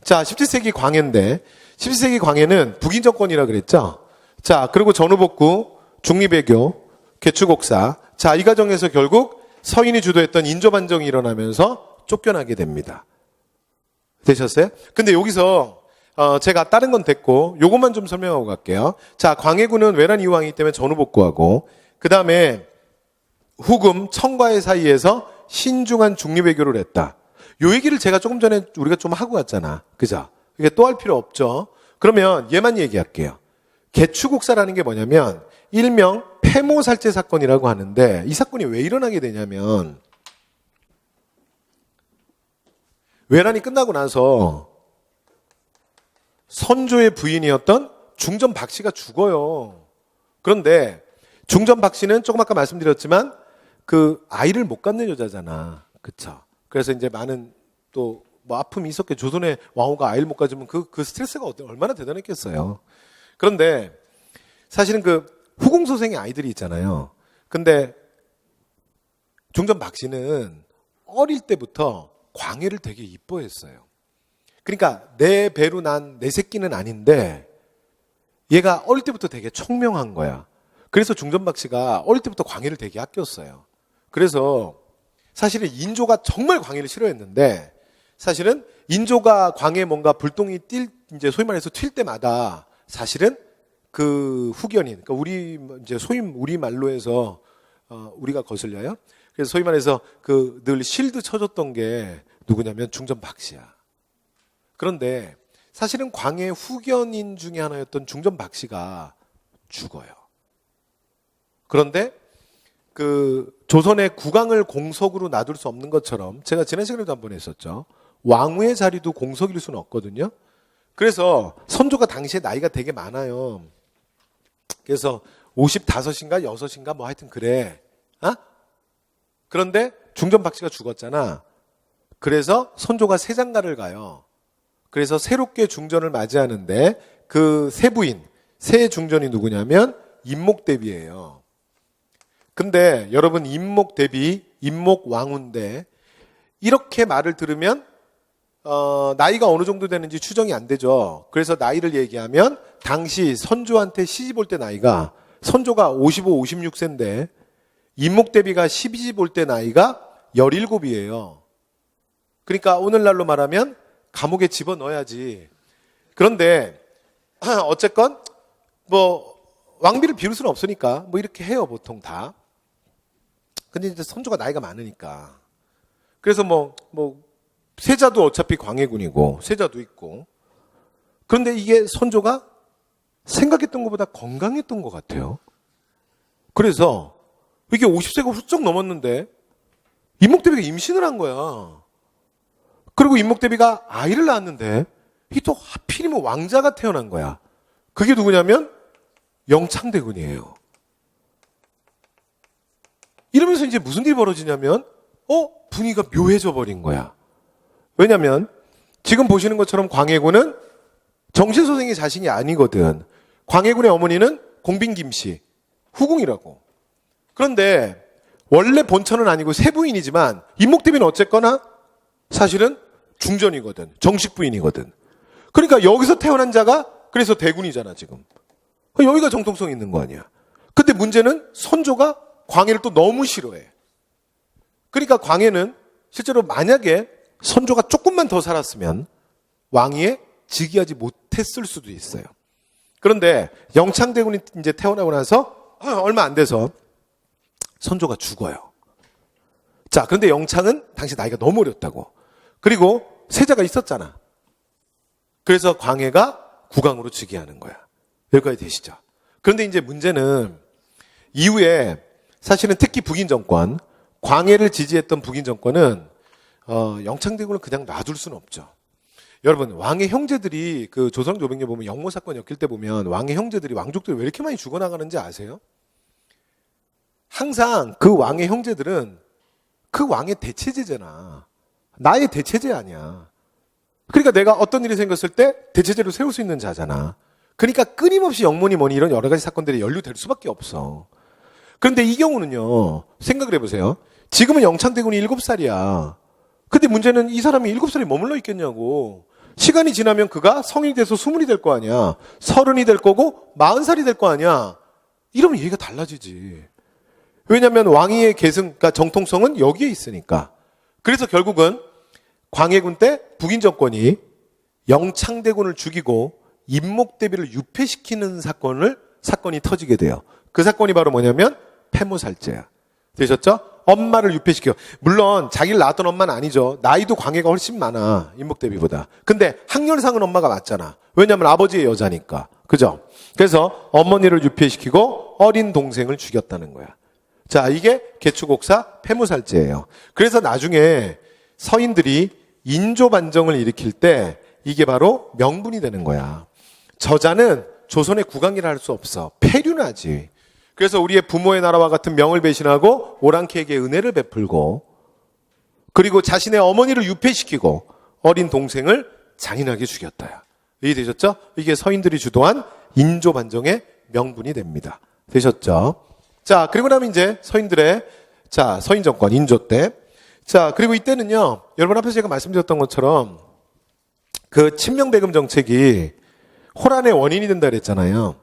자, 17세기 광해인데 17세기 광해는 북인 정권이라 그랬죠? 자, 그리고 전후복구, 중리배교, 개추곡사. 자, 이 과정에서 결국 서인이 주도했던 인조반정이 일어나면서 쫓겨나게 됩니다. 되셨어요? 근데 여기서 제가 다른 건 됐고 요것만 좀 설명하고 갈게요. 자, 광해군은 외란 이후왕이기 때문에 전후복구하고 그 다음에 후금, 청과의 사이에서 신중한 중립외교를 했다. 요 얘기를 제가 조금 전에 우리가 좀 하고 갔잖아. 그죠? 이게 또 할 필요 없죠. 그러면 얘만 얘기할게요. 개추국사라는 게 뭐냐면 일명 폐모살제 사건이라고 하는데 이 사건이 왜 일어나게 되냐면 외란이 끝나고 나서 선조의 부인이었던 중전 박씨가 죽어요. 그런데 중전 박씨는 조금 아까 말씀드렸지만 그 아이를 못 갖는 여자잖아. 그쵸? 그래서 이제 많은 또 뭐 아픔이 있었겠죠. 조선의 왕후가 아이를 못 가지면 그 스트레스가 얼마나 대단했겠어요. 그런데 사실은 그 후궁소생의 아이들이 있잖아요. 근데 중전 박씨는 어릴 때부터 광해를 되게 이뻐했어요. 그러니까 내 배로 난 내 새끼는 아닌데 얘가 어릴 때부터 되게 총명한 거야. 그래서 중전박 씨가 어릴 때부터 광해를 되게 아꼈어요. 그래서 사실은 인조가 정말 광해를 싫어했는데 사실은 인조가 광해 뭔가 불똥이 이제 소위 말해서 튈 때마다 사실은 그 후견인, 그러니까 이제 소위 우리 말로 해서 우리가 거슬려요. 그래서 소위 말해서 그 늘 실드 쳐줬던 게 누구냐면 중전박 씨야. 그런데 사실은 광해 후견인 중에 하나였던 중전박 씨가 죽어요. 그런데 그 조선의 국왕을 공석으로 놔둘 수 없는 것처럼 제가 지난 시간에도 한번 했었죠. 왕후의 자리도 공석일 수는 없거든요. 그래서 선조가 당시에 나이가 되게 많아요. 그래서 55인가 6인가 뭐 하여튼 그래. 그런데 중전 박씨가 죽었잖아. 그래서 선조가 세장가를 가요. 그래서 새롭게 중전을 맞이하는데 그 새 부인, 새 중전이 누구냐면 임목대비예요. 근데 여러분 임목대비, 임목왕후인데 이렇게 말을 들으면 나이가 어느 정도 되는지 추정이 안 되죠. 그래서 나이를 얘기하면 당시 선조한테 시집 올 때 나이가 선조가 55, 56세인데 임목대비가 시집 올 때 나이가 17이에요. 그러니까 오늘날로 말하면 감옥에 집어넣어야지. 그런데 어쨌건 뭐 왕비를 비울 수는 없으니까 뭐 이렇게 해요 보통 다. 근데 이제 선조가 나이가 많으니까. 그래서 뭐 세자도 어차피 광해군이고 세자도 있고. 그런데 이게 선조가 생각했던 것보다 건강했던 것 같아요. 그래서 이게 50세가 훌쩍 넘었는데 임목대비가 임신을 한 거야. 그리고 임목대비가 아이를 낳았는데 이게 또 하필이면 왕자가 태어난 거야. 그게 누구냐면 영창대군이에요. 이러면서 이제 무슨 일이 벌어지냐면 분위기가 묘해져 버린 거야. 왜냐면 지금 보시는 것처럼 광해군은 정신소생의 자신이 아니거든. 광해군의 어머니는 공빈김씨, 후궁이라고. 그런데 원래 본처는 아니고 세부인이지만 임목대비는 어쨌거나 사실은 중전이거든. 정식 부인이거든. 그러니까 여기서 태어난 자가 그래서 대군이잖아 지금. 여기가 정통성 있는 거 아니야. 근데 문제는 선조가 광해를 또 너무 싫어해. 그러니까 광해는 실제로 만약에 선조가 조금만 더 살았으면 왕위에 즉위하지 못했을 수도 있어요. 그런데 영창대군이 이제 태어나고 나서 얼마 안 돼서 선조가 죽어요. 자, 그런데 영창은 당시 나이가 너무 어렸다고. 그리고 세자가 있었잖아. 그래서 광해가 국왕으로 즉위하는 거야. 여기까지 되시죠? 그런데 이제 문제는 이후에 사실은 특히 북인 정권, 광해를 지지했던 북인 정권은 영창대군을 그냥 놔둘 수는 없죠. 여러분, 왕의 형제들이 그 조선조병에 보면 영모 사건 엮일 때 보면 왕의 형제들이 왕족들이 왜 이렇게 많이 죽어나가는지 아세요? 항상 그 왕의 형제들은 그 왕의 대체제잖아. 나의 대체제 아니야. 그러니까 내가 어떤 일이 생겼을 때 대체제로 세울 수 있는 자잖아. 그러니까 끊임없이 영모니 뭐니 이런 여러 가지 사건들이 연루될 수밖에 없어. 그런데 이 경우는요, 생각을 해보세요. 지금은 영창대군이 7살이야. 근데 문제는 이 사람이 7살이 머물러 있겠냐고. 시간이 지나면 그가 성인이 돼서 20이 될 거 아니야. 30이 될 거고 40살이 될 거 아니야. 이러면 얘기가 달라지지. 왜냐하면 왕위의 계승, 그러니까 정통성은 여기에 있으니까. 그래서 결국은 광해군 때 북인 정권이 영창대군을 죽이고 임목대비를 유폐시키는 사건이 터지게 돼요. 그 사건이 바로 뭐냐면 폐모살제야. 되셨죠? 엄마를 유폐시켜. 물론 자기를 낳았던 엄마는 아니죠. 나이도 광해가 훨씬 많아. 임목대비보다. 근데 학렬상은 엄마가 맞잖아. 왜냐하면 아버지의 여자니까. 그죠? 그래서 어머니를 유폐시키고 어린 동생을 죽였다는 거야. 자, 이게 개축옥사 폐모살제예요. 그래서 나중에 서인들이 인조반정을 일으킬 때 이게 바로 명분이 되는 거야. 저자는 조선의 국왕이라 할 수 없어. 폐륜하지. 그래서 우리의 부모의 나라와 같은 명을 배신하고 오랑캐에게 은혜를 베풀고 그리고 자신의 어머니를 유폐시키고 어린 동생을 잔인하게 죽였다야. 이해되셨죠? 이게 서인들이 주도한 인조반정의 명분이 됩니다. 되셨죠? 자, 그리고 나면 이제 서인들의 서인 정권 인조 때. 자, 그리고 이때는요, 여러분 앞에서 제가 말씀드렸던 것처럼 그 친명배금 정책이 호란의 원인이 된다 그랬잖아요.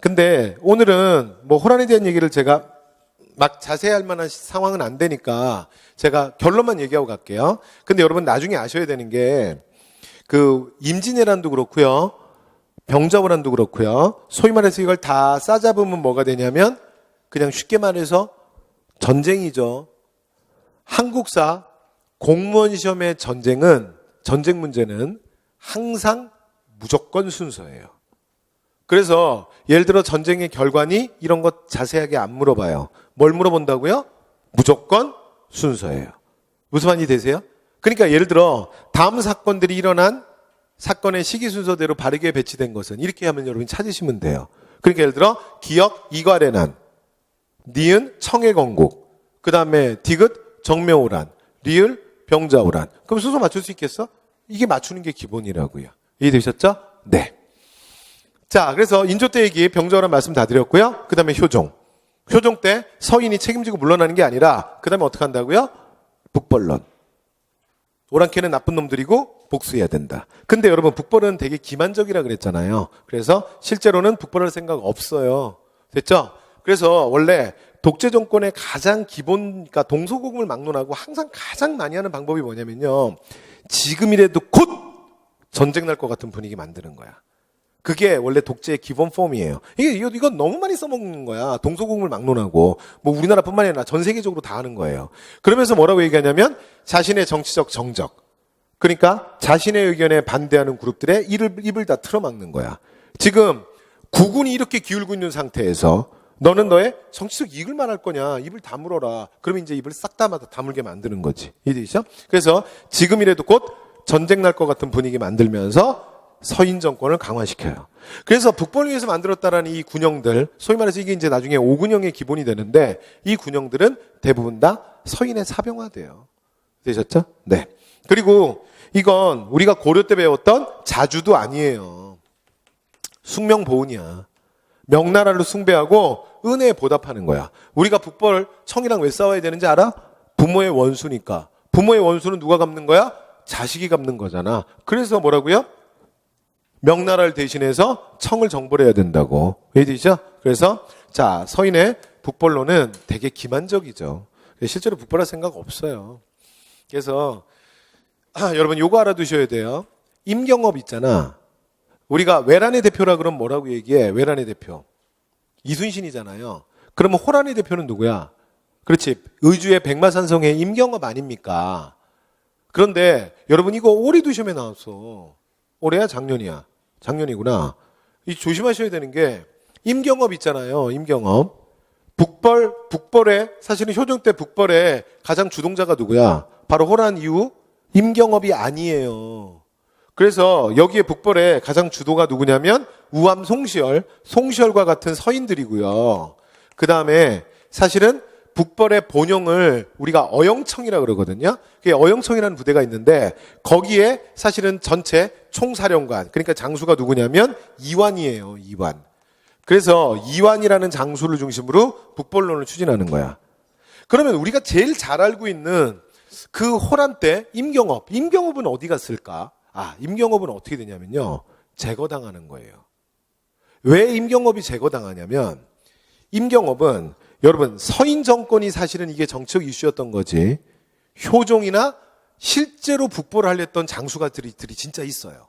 근데 오늘은 뭐 호란에 대한 얘기를 제가 막 자세히 할 만한 상황은 안 되니까 제가 결론만 얘기하고 갈게요. 근데 여러분 나중에 아셔야 되는 게 그 임진왜란도 그렇고요. 병자호란도 그렇고요. 소위 말해서 이걸 다 싸잡으면 뭐가 되냐면 그냥 쉽게 말해서 전쟁이죠. 한국사 공무원 시험의 전쟁 문제는 항상 무조건 순서예요. 그래서 예를 들어 전쟁의 결과니 이런 것 자세하게 안 물어봐요. 뭘 물어본다고요? 무조건 순서예요. 무슨 말인지 되세요? 그러니까 예를 들어 다음 사건들이 일어난 사건의 시기 순서대로 바르게 배치된 것은 이렇게 하면 여러분이 찾으시면 돼요. 그러니까 예를 들어 기역 이괄해난, 니은 청해건국, 그 다음에 디귿 정묘오란, 리을 병자오란. 그럼 순서 맞출 수 있겠어? 이게 맞추는 게 기본이라고요. 이해되셨죠? 네. 자, 그래서 인조 때 얘기 병자오란 말씀 다 드렸고요. 그 다음에 효종. 효종 때 서인이 책임지고 물러나는 게 아니라 그 다음에 어떻게 한다고요? 북벌론. 오랑캐는 나쁜 놈들이고 복수해야 된다. 근데 여러분 북벌은 되게 기만적이라 그랬잖아요. 그래서 실제로는 북벌할 생각 없어요. 됐죠? 그래서 원래 독재 정권의 가장 기본, 그러니까 동서고금을 막론하고 항상 가장 많이 하는 방법이 뭐냐면요. 지금이라도 곧 전쟁 날 것 같은 분위기 만드는 거야. 그게 원래 독재의 기본 폼이에요. 이건 너무 많이 써먹는 거야. 동서고금을 막론하고. 뭐 우리나라뿐만 아니라 전 세계적으로 다 하는 거예요. 그러면서 뭐라고 얘기하냐면 자신의 정치적 정적. 그러니까 자신의 의견에 반대하는 그룹들의 입을 다 틀어막는 거야. 지금 국군이 이렇게 기울고 있는 상태에서 너는 너의 정치적 이익을 말할 거냐. 입을 다물어라. 그러면 이제 입을 싹 다 다물게 만드는 거지. 이해되시죠? 그래서 지금이라도 곧 전쟁 날 것 같은 분위기 만들면서 서인 정권을 강화시켜요. 그래서 북벌을 위해서 만들었다라는 이 군영들, 소위 말해서 이게 이제 나중에 5군영의 기본이 되는데 이 군영들은 대부분 다 서인에 사병화돼요. 되셨죠? 네. 그리고 이건 우리가 고려 때 배웠던 자주도 아니에요. 숙명보은이야. 명나라를 숭배하고 은혜에 보답하는 거야. 우리가 북벌 청이랑 왜 싸워야 되는지 알아? 부모의 원수니까. 부모의 원수는 누가 갚는 거야? 자식이 갚는 거잖아. 그래서 뭐라고요? 명나라를 대신해서 청을 정벌해야 된다고. 이해되시죠? 그래서 자, 서인의 북벌론은 되게 기만적이죠. 실제로 북벌할 생각 없어요. 그래서 여러분 요거 알아두셔야 돼요. 임경업 있잖아. 우리가 외란의 대표라 그러면 뭐라고 얘기해? 외란의 대표. 이순신이잖아요. 그러면 호란의 대표는 누구야? 그렇지. 의주의 백마산성의 임경업 아닙니까? 그런데 여러분 이거 올해도 시험에 나왔어. 올해야 작년이야? 작년이구나. 이 조심하셔야 되는 게 임경업 있잖아요. 임경업. 북벌의 사실은 효종 때 북벌의 가장 주동자가 누구야? 바로 호란 이후 임경업이 아니에요. 그래서 여기에 북벌의 가장 주도가 누구냐면 우암 송시열과 같은 서인들이고요. 그 다음에 사실은 북벌의 본영을 우리가 어영청이라고 그러거든요. 그게 어영청이라는 부대가 있는데 거기에 사실은 전체 총사령관, 그러니까 장수가 누구냐면 이완이에요. 이완. 그래서 이완이라는 장수를 중심으로 북벌론을 추진하는 거야. 그러면 우리가 제일 잘 알고 있는 그 호란 때 임경업은 어디 갔을까? 임경업은 어떻게 되냐면요. 제거당하는 거예요. 왜 임경업이 제거당하냐면 임경업은 여러분 서인 정권이 사실은 이게 정치적 이슈였던 거지. 효종이나 실제로 북벌을 하려던 장수가들이 진짜 있어요.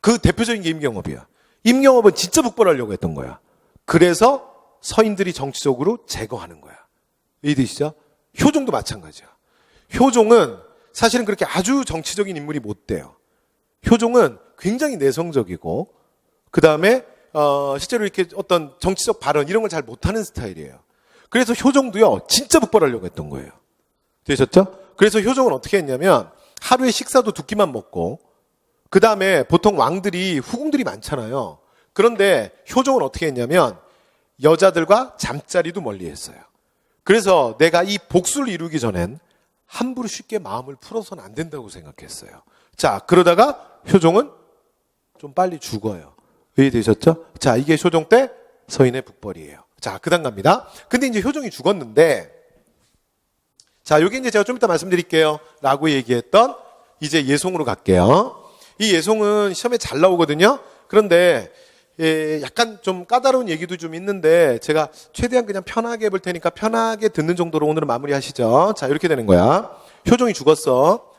그 대표적인 게 임경업이야. 임경업은 진짜 북벌하려고 했던 거야. 그래서 서인들이 정치적으로 제거하는 거야. 이해되시죠? 효종도 마찬가지야. 효종은 사실은 그렇게 아주 정치적인 인물이 못 돼요. 효종은 굉장히 내성적이고 그 다음에 실제로 이렇게 어떤 정치적 발언 이런 걸 잘 못하는 스타일이에요. 그래서 효종도요 진짜 북벌하려고 했던 거예요. 되셨죠? 그래서 효종은 어떻게 했냐면 하루에 식사도 두 끼만 먹고 그 다음에 보통 왕들이 후궁들이 많잖아요. 그런데 효종은 어떻게 했냐면 여자들과 잠자리도 멀리했어요. 그래서 내가 이 복수를 이루기 전엔 함부로 쉽게 마음을 풀어서는 안 된다고 생각했어요. 자, 그러다가 효종은 좀 빨리 죽어요. 이해되셨죠? 자, 이게 효종 때 서인의 북벌이에요. 자, 그 다음 갑니다. 근데 이제 효종이 죽었는데, 자, 요게 이제 제가 좀 이따 말씀드릴게요. 라고 얘기했던 이제 예송으로 갈게요. 이 예송은 시험에 잘 나오거든요. 그런데, 약간 좀 까다로운 얘기도 좀 있는데, 제가 최대한 그냥 편하게 해볼 테니까 편하게 듣는 정도로 오늘은 마무리 하시죠. 자, 이렇게 되는 거야. 효종이 죽었어.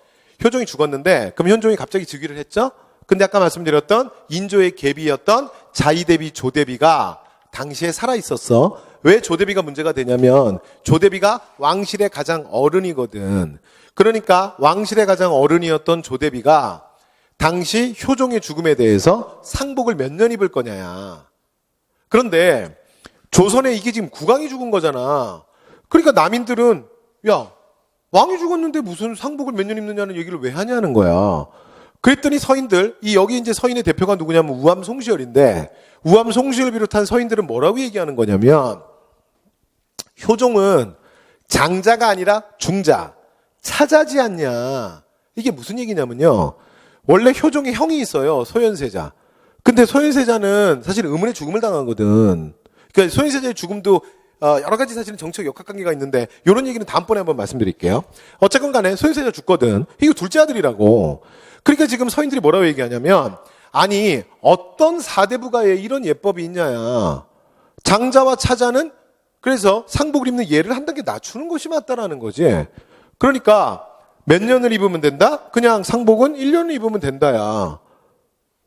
효종이 죽었는데, 그럼 효종이 갑자기 즉위를 했죠? 근데 아까 말씀드렸던 인조의 계비였던 자이대비 조대비가 당시에 살아있었어. 왜 조대비가 문제가 되냐면 조대비가 왕실의 가장 어른이거든. 그러니까 왕실의 가장 어른이었던 조대비가 당시 효종의 죽음에 대해서 상복을 몇 년 입을 거냐야. 그런데 조선에 이게 지금 국왕이 죽은 거잖아. 그러니까 남인들은 야, 왕이 죽었는데 무슨 상복을 몇 년 입느냐는 얘기를 왜 하냐는 거야. 그랬더니 서인들, 여기 이제 서인의 대표가 누구냐면 우암 송시열인데, 우암 송시열을 비롯한 서인들은 뭐라고 얘기하는 거냐면, 효종은 장자가 아니라 중자, 차자지 않냐. 이게 무슨 얘기냐면요. 원래 효종의 형이 있어요. 소현세자. 근데 소현세자는 사실 의문의 죽음을 당하거든. 그러니까 소현세자의 죽음도 여러 가지 사실은 정치적 역학관계가 있는데 이런 얘기는 다음번에 한번 말씀드릴게요. 어쨌건 간에 소현세자 죽거든. 이거 둘째 아들이라고. 그러니까 지금 서인들이 뭐라고 얘기하냐면 아니 어떤 사대부가에 이런 예법이 있냐야. 장자와 차자는 그래서 상복을 입는 예를 한 단계 낮추는 것이 맞다라는 거지. 그러니까 몇 년을 입으면 된다? 그냥 상복은 1년을 입으면 된다야.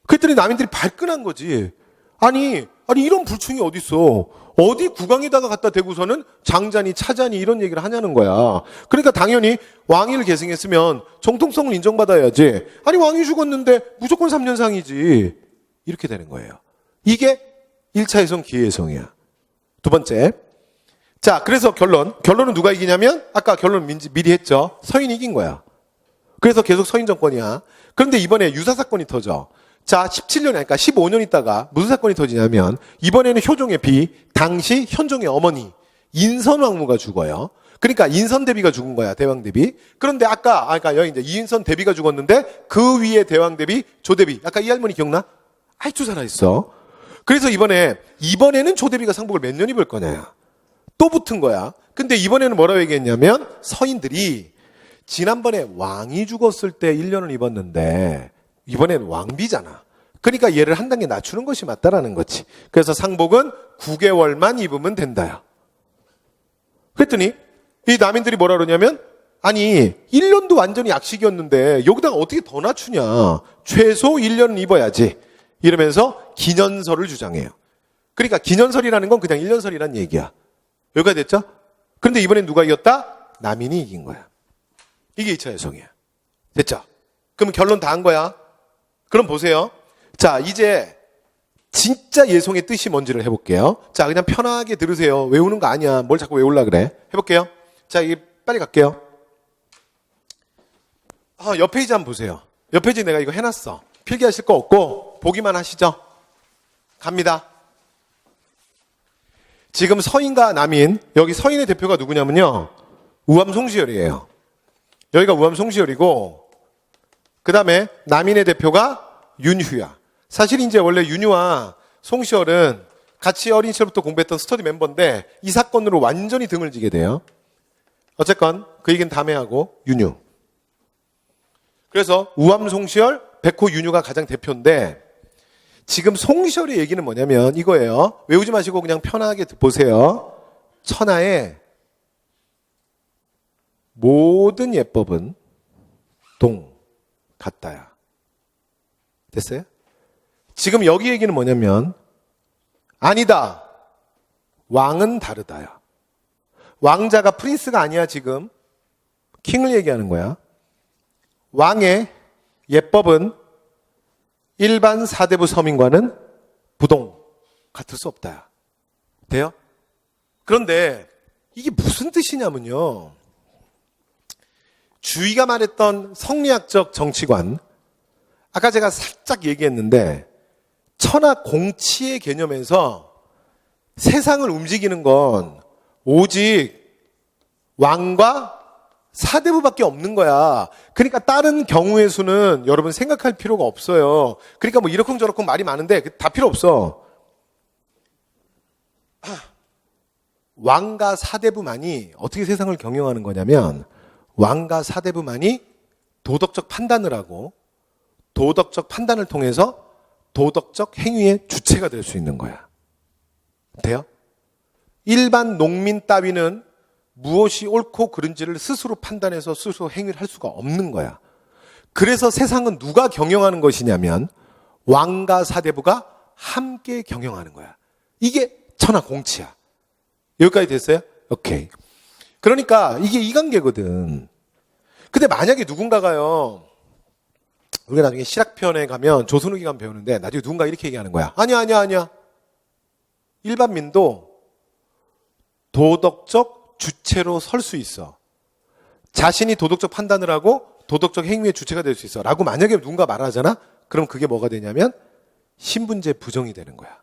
그랬더니 남인들이 발끈한 거지. 아니 이런 불충이 어딨어. 어디 국왕에다가 갖다 대고서는 장자니 차자니 이런 얘기를 하냐는 거야. 그러니까 당연히 왕위를 계승했으면 정통성을 인정받아야지. 아니 왕이 죽었는데 무조건 3년상이지. 이렇게 되는 거예요. 이게 1차 해성 기회해성이야. 두 번째. 자, 그래서 결론은 누가 이기냐면 아까 결론 미리 했죠. 서인이 이긴 거야. 그래서 계속 서인 정권이야. 그런데 이번에 유사 사건이 터져. 자, 17년, 그러니까 15년 있다가 무슨 사건이 터지냐면 이번에는 효종의 당시 현종의 어머니 인선왕후가 죽어요. 그러니까 인선대비가 죽은 거야, 대왕대비. 그런데 그러니까 여기 이제 인선대비가 죽었는데 그 위에 대왕대비, 조대비. 아까 이 할머니 기억나? 아이쭈 살아있어. 그래서 이번에는 조대비가 상복을 몇 년 입을 거냐. 또 붙은 거야. 근데 이번에는 뭐라고 얘기했냐면 서인들이 지난번에 왕이 죽었을 때 1년을 입었는데 이번엔 왕비잖아. 그러니까 얘를 한 단계 낮추는 것이 맞다라는 거지. 그래서 상복은 9개월만 입으면 된다요. 그랬더니 이 남인들이 뭐라 그러냐면 아니 1년도 완전히 약식이었는데 여기다가 어떻게 더 낮추냐. 최소 1년은 입어야지. 이러면서 기년설을 주장해요. 그러니까 기년설이라는 건 그냥 1년설이란 얘기야. 여기가 됐죠? 그런데 이번엔 누가 이겼다? 남인이 이긴 거야. 이게 2차 해성이야. 됐죠? 그럼 결론 다 한 거야. 그럼 보세요. 자, 이제 진짜 예송의 뜻이 뭔지를 해볼게요. 자, 그냥 편하게 들으세요. 외우는 거 아니야. 뭘 자꾸 외우려고 그래. 해볼게요. 자, 이게 빨리 갈게요. 옆 페이지 한번 보세요. 옆 페이지 내가 이거 해놨어. 필기하실 거 없고 보기만 하시죠. 갑니다. 지금 서인과 남인, 여기 서인의 대표가 누구냐면요. 우암 송시열이에요. 여기가 우암 송시열이고, 그 다음에 남인의 대표가 윤휴야. 사실 이제 원래 윤휴와 송시열은 같이 어린 시절부터 공부했던 스터디 멤버인데 이 사건으로 완전히 등을 지게 돼요. 어쨌건 그 얘기는 다음에 하고 윤휴. 그래서 우암 송시열, 백호 윤휴가 가장 대표인데 지금 송시열의 얘기는 뭐냐면 이거예요. 외우지 마시고 그냥 편하게 보세요. 천하의 모든 예법은 동, 같다야. 됐어요? 지금 여기 얘기는 뭐냐면 아니다. 왕은 다르다야. 왕자가 프린스가 아니야 지금. 킹을 얘기하는 거야. 왕의 예법은 일반 사대부 서민과는 부동, 같을 수 없다. 돼요? 그런데 이게 무슨 뜻이냐면요. 주의가 말했던 성리학적 정치관, 아까 제가 살짝 얘기했는데 천하 공치의 개념에서 세상을 움직이는 건 오직 왕과 사대부밖에 없는 거야. 그러니까 다른 경우의 수는 여러분 생각할 필요가 없어요. 그러니까 뭐 이러쿵저러쿵 말이 많은데 다 필요 없어. 왕과 사대부만이 어떻게 세상을 경영하는 거냐면 왕과 사대부만이 도덕적 판단을 하고 도덕적 판단을 통해서 도덕적 행위의 주체가 될 수 있는 거야. 돼요? 일반 농민 따위는 무엇이 옳고 그른지를 스스로 판단해서 스스로 행위를 할 수가 없는 거야. 그래서 세상은 누가 경영하는 것이냐면 왕과 사대부가 함께 경영하는 거야. 이게 천하 공치야. 여기까지 됐어요? 오케이. 그러니까 이게 이관계거든. 근데 만약에 누군가가요, 우리가 나중에 실학편에 가면 조선후기관 배우는데 나중에 누군가 이렇게 얘기하는 거야. 아니야. 일반민도 도덕적 주체로 설 수 있어. 자신이 도덕적 판단을 하고 도덕적 행위의 주체가 될 수 있어. 라고 만약에 누군가 말하잖아? 그럼 그게 뭐가 되냐면 신분제 부정이 되는 거야.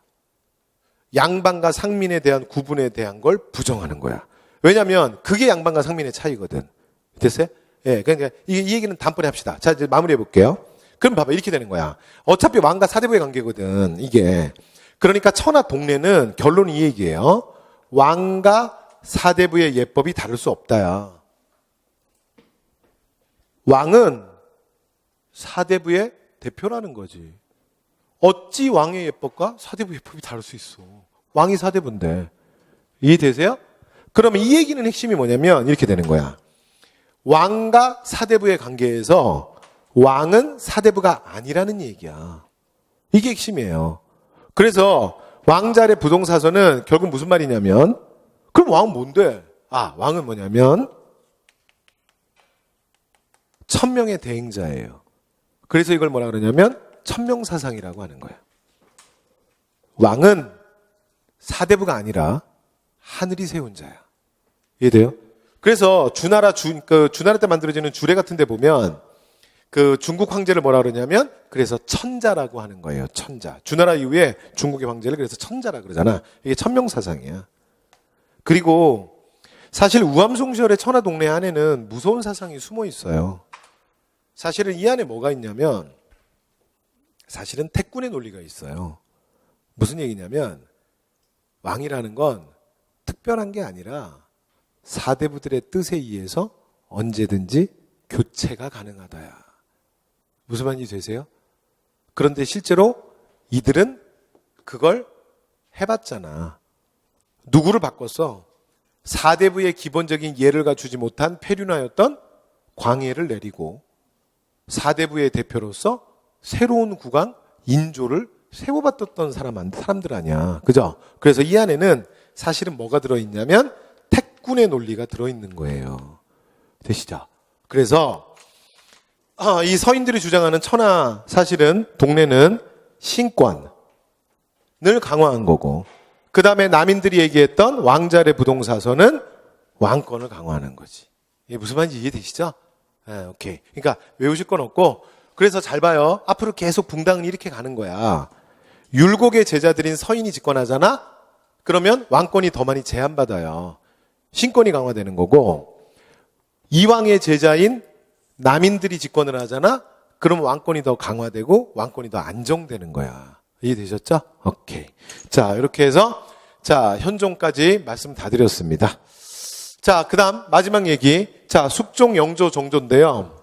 양반과 상민에 대한 구분에 대한 걸 부정하는 거야. 왜냐면 그게 양반과 상민의 차이거든. 됐어요? 예, 그러니까 이 얘기는 다음번에 합시다. 자, 이제 마무리해 볼게요. 그럼 봐봐. 이렇게 되는 거야. 어차피 왕과 사대부의 관계거든, 이게. 그러니까 천하 동네는 결론이 이 얘기예요. 왕과 사대부의 예법이 다를 수 없다야. 왕은 사대부의 대표라는 거지. 어찌 왕의 예법과 사대부 예법이 다를 수 있어. 왕이 사대부인데. 이해되세요? 그러면 이 얘기는 핵심이 뭐냐면 이렇게 되는 거야. 왕과 사대부의 관계에서 왕은 사대부가 아니라는 얘기야. 이게 핵심이에요. 그래서 왕자의 부동사서는 결국 무슨 말이냐면, 그럼 왕은 뭔데? 왕은 뭐냐면 천명의 대행자예요. 그래서 이걸 뭐라 그러냐면 천명사상이라고 하는 거야. 왕은 사대부가 아니라 하늘이 세운 자야. 이해돼요? 그래서 주나라 때 만들어지는 주례 같은 데 보면 그 중국 황제를 뭐라 그러냐면 그래서 천자라고 하는 거예요. 천자. 주나라 이후에 중국의 황제를 그래서 천자라 그러잖아. 이게 천명사상이야. 그리고 사실 우암송 시절의 천하 동네 안에는 무서운 사상이 숨어 있어요. 사실은 이 안에 뭐가 있냐면 사실은 태꾼의 논리가 있어요. 무슨 얘기냐면 왕이라는 건 특별한 게 아니라 사대부들의 뜻에 의해서 언제든지 교체가 가능하다야. 무슨 말인지 되세요? 그런데 실제로 이들은 그걸 해봤잖아. 누구를 바꿨어? 사대부의 기본적인 예를 갖추지 못한 폐륜하였던 광해를 내리고 사대부의 대표로서 새로운 국왕 인조를 세워봤던 사람들 아니야. 그죠? 그래서 이 안에는 사실은 뭐가 들어있냐면 태꾼의 논리가 들어있는 거예요. 되시죠? 그래서 이 서인들이 주장하는 천하 사실은 동네는 신권을 강화한 거고, 그 다음에 남인들이 얘기했던 왕자의 부동사서는 왕권을 강화하는 거지. 이게 무슨 말인지 이해되시죠? 오케이. 그러니까 외우실 건 없고, 그래서 잘 봐요. 앞으로 계속 붕당은 이렇게 가는 거야. 율곡의 제자들인 서인이 집권하잖아? 그러면 왕권이 더 많이 제한받아요. 신권이 강화되는 거고, 이왕의 제자인 남인들이 집권을 하잖아? 그럼 왕권이 더 강화되고 왕권이 더 안정되는 거야. 이해되셨죠? 오케이. 자, 이렇게 해서 자, 현종까지 말씀 다 드렸습니다. 자, 그다음 마지막 얘기. 자, 숙종, 영조, 정조인데요.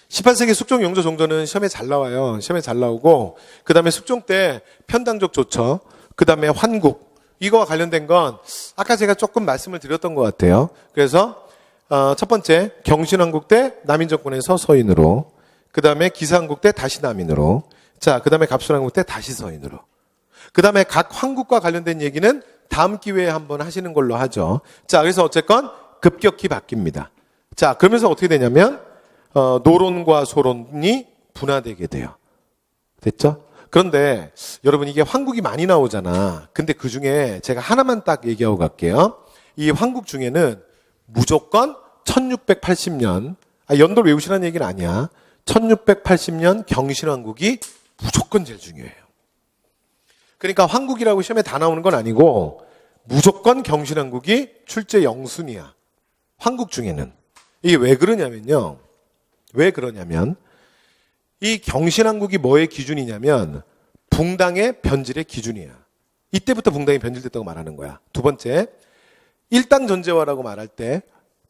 18세기 숙종, 영조, 정조는 시험에 잘 나와요. 시험에 잘 나오고, 그 다음에 숙종 때 편당적 조처, 그 다음에 환국, 이거와 관련된 건 아까 제가 조금 말씀을 드렸던 것 같아요. 그래서 첫 번째 경신왕국 때 남인정권에서 서인으로, 그 다음에 기사왕국 때 다시 남인으로, 자, 그 다음에 갑순왕국 때 다시 서인으로, 그 다음에 각 황국과 관련된 얘기는 다음 기회에 한번 하시는 걸로 하죠. 자, 그래서 어쨌건 급격히 바뀝니다. 자, 그러면서 어떻게 되냐면 노론과 소론이 분화되게 돼요. 됐죠? 그런데 여러분 이게 황국이 많이 나오잖아. 근데 그 중에 제가 하나만 딱 얘기하고 갈게요. 이 황국 중에는 무조건 1680년, 연도를 외우시라는 얘기는 아니야. 1680년 경신왕국이 무조건 제일 중요해요. 그러니까 황국이라고 시험에 다 나오는 건 아니고 무조건 경신왕국이 출제 영순이야. 황국 중에는. 이게 왜 그러냐면요. 왜 그러냐면 이 경신왕국이 뭐의 기준이냐면 붕당의 변질의 기준이야. 이때부터 붕당이 변질됐다고 말하는 거야. 두 번째, 일당 전제화라고 말할 때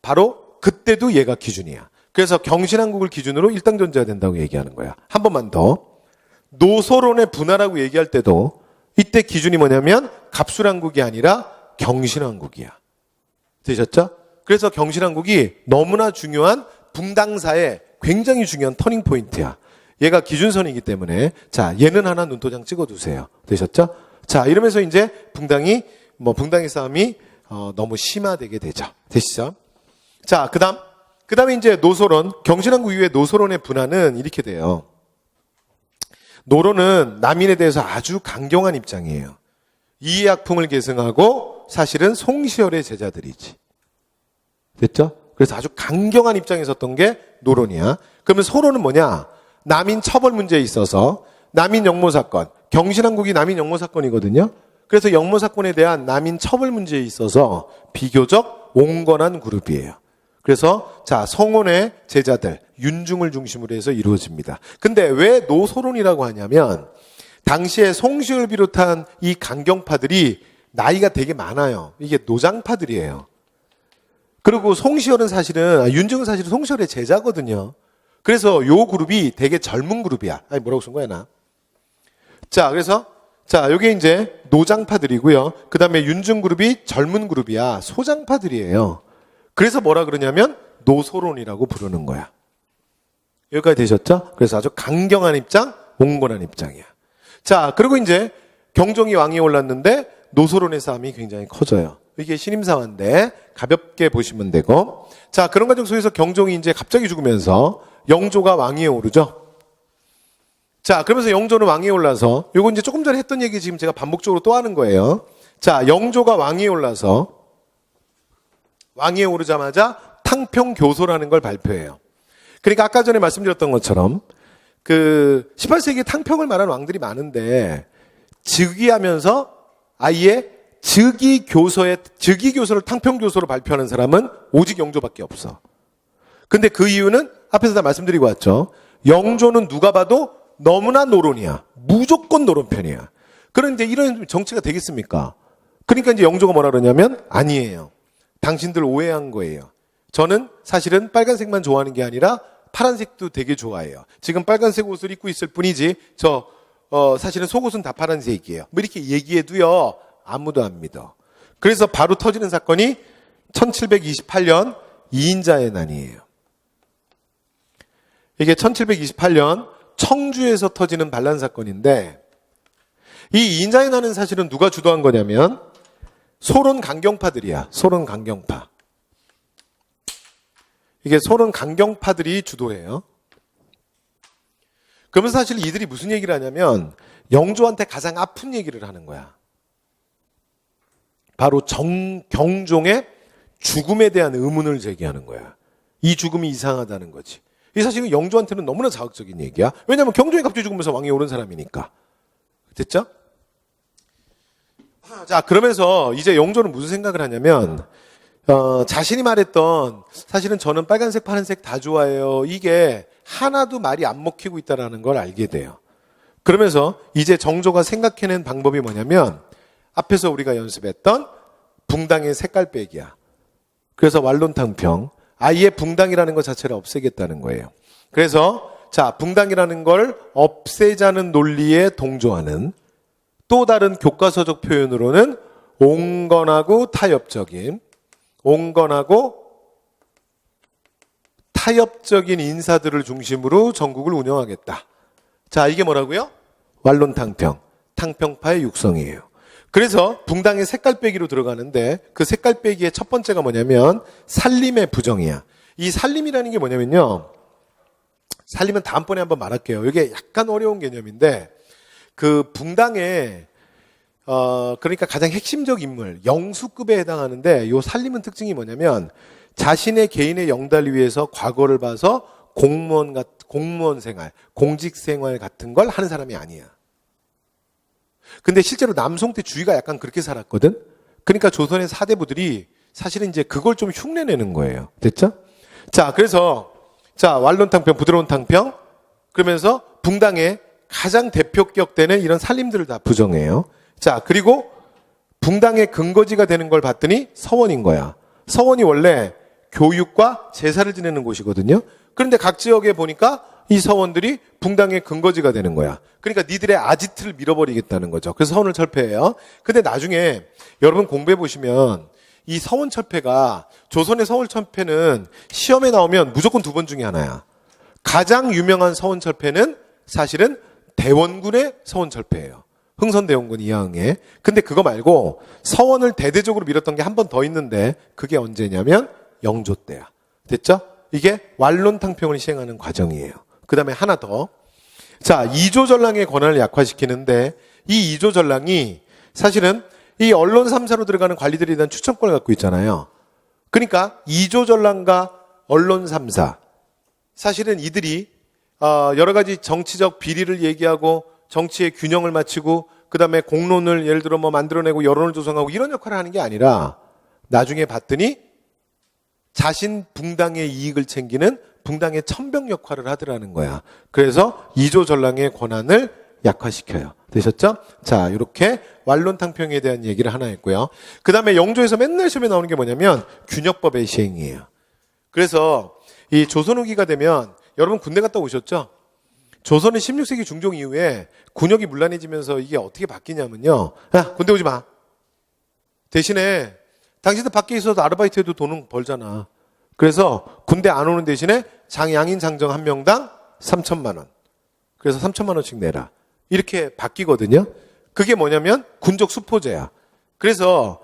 바로 그때도 얘가 기준이야. 그래서 경신왕국을 기준으로 일당 전제화 된다고 얘기하는 거야. 한 번만 더. 노소론의 분화라고 얘기할 때도 이때 기준이 뭐냐면 갑술왕국이 아니라 경신왕국이야. 되셨죠? 그래서 경신왕국이 너무나 중요한 붕당사의 굉장히 중요한 터닝 포인트야. 얘가 기준선이기 때문에 자, 얘는 하나 눈도장 찍어두세요. 되셨죠? 자, 이러면서 이제 붕당의 싸움이 너무 심화되게 되죠. 되시죠? 자, 그다음에 이제 노소론, 경신왕국 이후에 노소론의 분화는 이렇게 돼요. 노론은 남인에 대해서 아주 강경한 입장이에요. 이해학풍을 계승하고 사실은 송시열의 제자들이지. 됐죠? 그래서 아주 강경한 입장에 섰던 게 노론이야. 그러면 소론은 뭐냐? 남인 처벌 문제에 있어서 남인 역모 사건, 경신왕국이 남인 역모 사건이거든요. 그래서 역모 사건에 대한 남인 처벌 문제에 있어서 비교적 온건한 그룹이에요. 그래서 자, 성원의 제자들, 윤중을 중심으로 해서 이루어집니다. 근데 왜 노소론이라고 하냐면 당시에 송시열 비롯한 이 강경파들이 나이가 되게 많아요. 이게 노장파들이에요. 그리고 송시열은 사실은, 윤중은 사실은 송시열의 제자거든요. 그래서 요 그룹이 되게 젊은 그룹이야. 아니, 뭐라고 쓴 거야, 나? 자, 그래서, 자, 요게 이제 노장파들이고요. 그 다음에 윤중 그룹이 젊은 그룹이야. 소장파들이에요. 그래서 뭐라 그러냐면 노소론이라고 부르는 거야. 여기까지 되셨죠? 그래서 아주 강경한 입장, 온건한 입장이야. 자, 그리고 이제 경종이 왕위에 올랐는데 노소론의 싸움이 굉장히 커져요. 이게 신임사화인데 가볍게 보시면 되고. 자, 그런 과정 속에서 경종이 이제 갑자기 죽으면서 영조가 왕위에 오르죠. 자, 그러면서 영조는 왕위에 올라서, 요거 이제 조금 전에 했던 얘기 지금 제가 반복적으로 또 하는 거예요. 자, 영조가 왕위에 올라서 왕위에 오르자마자 탕평교소라는 걸 발표해요. 그러니까 아까 전에 말씀드렸던 것처럼 그 18세기에 탕평을 말하는 왕들이 많은데 즉위하면서 아예 즉위교서를 탕평교서로 발표하는 사람은 오직 영조밖에 없어. 근데 그 이유는 앞에서 다 말씀드리고 왔죠. 영조는 누가 봐도 너무나 노론이야. 무조건 노론 편이야. 그런데 이런 정치가 되겠습니까? 그러니까 이제 영조가 뭐라 그러냐면 아니에요. 당신들 오해한 거예요. 저는 사실은 빨간색만 좋아하는 게 아니라 파란색도 되게 좋아해요. 지금 빨간색 옷을 입고 있을 뿐이지 사실은 속옷은 다 파란색이에요. 뭐 이렇게 얘기해도요. 아무도 안 믿어. 그래서 바로 터지는 사건이 1728년 이인자의 난이에요. 이게 1728년 청주에서 터지는 반란 사건인데 이 이인자의 난은 사실은 누가 주도한 거냐면 소론 강경파들이야. 소론 강경파. 이게 소론 강경파들이 주도해요. 그러면 사실 이들이 무슨 얘기를 하냐면 영조한테 가장 아픈 얘기를 하는 거야. 바로 경종의 죽음에 대한 의문을 제기하는 거야. 이 죽음이 이상하다는 거지. 이 사실은 영조한테는 너무나 자극적인 얘기야. 왜냐하면 경종이 갑자기 죽으면서 왕위에 오른 사람이니까. 됐죠? 자, 그러면서 이제 영조는 무슨 생각을 하냐면 자신이 말했던 사실은 저는 빨간색, 파란색 다 좋아해요. 이게 하나도 말이 안 먹히고 있다는 걸 알게 돼요. 그러면서 이제 정조가 생각해낸 방법이 뭐냐면 앞에서 우리가 연습했던 붕당의 색깔 빼기야. 그래서 완론탕평. 아예 붕당이라는 것 자체를 없애겠다는 거예요. 그래서 자, 붕당이라는 걸 없애자는 논리에 동조하는 또 다른 교과서적 표현으로는 온건하고 타협적인 인사들을 중심으로 전국을 운영하겠다. 자, 이게 뭐라고요? 완론탕평, 탕평파의 육성이에요. 그래서 붕당의 색깔 빼기로 들어가는데 그 색깔 빼기의 첫 번째가 뭐냐면 살림의 부정이야. 이 살림이라는 게 뭐냐면요. 살림은 다음번에 한번 말할게요. 이게 약간 어려운 개념인데 그 붕당의 그러니까 가장 핵심적 인물, 영수급에 해당하는데 요 살림은 특징이 뭐냐면 자신의 개인의 영달을 위해서 과거를 봐서 공무원 생활, 공직 생활 같은 걸 하는 사람이 아니야. 근데 실제로 남송 때 주위가 약간 그렇게 살았거든? 그러니까 조선의 사대부들이 사실은 이제 그걸 좀 흉내내는 거예요. 됐죠? 자, 그래서, 자, 완론탕평, 부드러운 탕평. 그러면서 붕당의 가장 대표격 되는 이런 살림들을 다 부정해요. 자, 그리고 붕당의 근거지가 되는 걸 봤더니 서원인 거야. 서원이 원래 교육과 제사를 지내는 곳이거든요. 그런데 각 지역에 보니까 이 서원들이 붕당의 근거지가 되는 거야. 그러니까 니들의 아지트를 밀어버리겠다는 거죠. 그래서 서원을 철폐해요. 근데 나중에 여러분 공부해 보시면 이 서원 철폐가 조선의 서원 철폐는 시험에 나오면 무조건 2번 중에 하나야. 가장 유명한 서원 철폐는 사실은 대원군의 서원 철폐예요. 흥선대원군 이하응의. 근데 그거 말고 서원을 대대적으로 밀었던 게 한 번 더 있는데 그게 언제냐면 영조 때야. 됐죠? 이게 완론탕평을 시행하는 과정이에요. 그 다음에 하나 더. 자, 이조전랑의 권한을 약화시키는데 이 이조전랑이 사실은 이 언론 3사로 들어가는 관리들에 대한 추천권을 갖고 있잖아요. 그러니까 2조 전랑과 언론 3사. 사실은 이들이 여러 가지 정치적 비리를 얘기하고 정치의 균형을 맞추고 그다음에 공론을 예를 들어 뭐 만들어내고 여론을 조성하고 이런 역할을 하는 게 아니라 나중에 봤더니 자신 붕당의 이익을 챙기는 붕당의 천병 역할을 하더라는 거야. 그래서 2조 전랑의 권한을 약화시켜요. 되셨죠? 자, 이렇게 완론탕평에 대한 얘기를 하나 했고요. 그 다음에 영조에서 맨날 시험에 나오는 게 뭐냐면 균역법의 시행이에요. 그래서 이 조선 후기가 되면 여러분 군대 갔다 오셨죠? 조선은 16세기 중종 이후에 군역이 문란해지면서 이게 어떻게 바뀌냐면요. 야, 군대 오지 마. 대신에 당신들 밖에 있어도 아르바이트 해도 돈은 벌잖아. 그래서 군대 안 오는 대신에 양인 장정 한 명당 3천만 원. 그래서 3천만 원씩 내라. 이렇게 바뀌거든요. 그게 뭐냐면 군적 수포제야. 그래서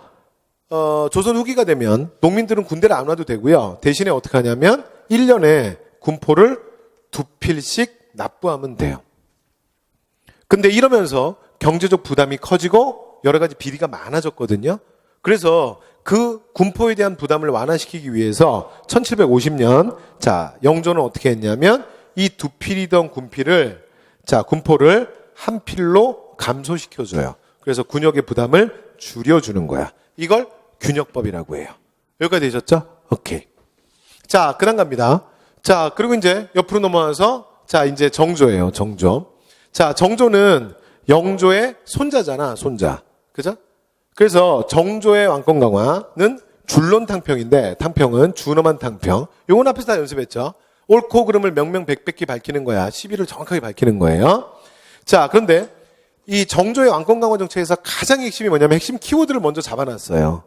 조선 후기가 되면 농민들은 군대를 안 와도 되고요. 대신에 어떻게 하냐면 1년에 군포를 2필씩 납부하면 돼요. 근데 이러면서 경제적 부담이 커지고 여러 가지 비리가 많아졌거든요. 그래서 그 군포에 대한 부담을 완화시키기 위해서 1750년 영조는 어떻게 했냐면 이 2필이던 군포를 한 필로 감소시켜줘요. 그래서 군역의 부담을 줄여주는 거야. 이걸 균역법이라고 해요. 여기까지 되셨죠? 오케이. 자, 그다음 갑니다. 자, 그리고 이제 옆으로 넘어와서 이제 정조예요. 정조. 자, 정조는 영조의 손자잖아. 손자. 그죠? 그래서 정조의 왕권 강화는 줄론탕평인데 탕평은 준엄한 탕평. 요건 앞에서 다 연습했죠. 옳고 그름을 명명백백히 밝히는 거야. 시비를 정확하게 밝히는 거예요. 자, 그런데 이 정조의 왕권 강화 정책에서 가장 핵심이 뭐냐면 핵심 키워드를 먼저 잡아놨어요.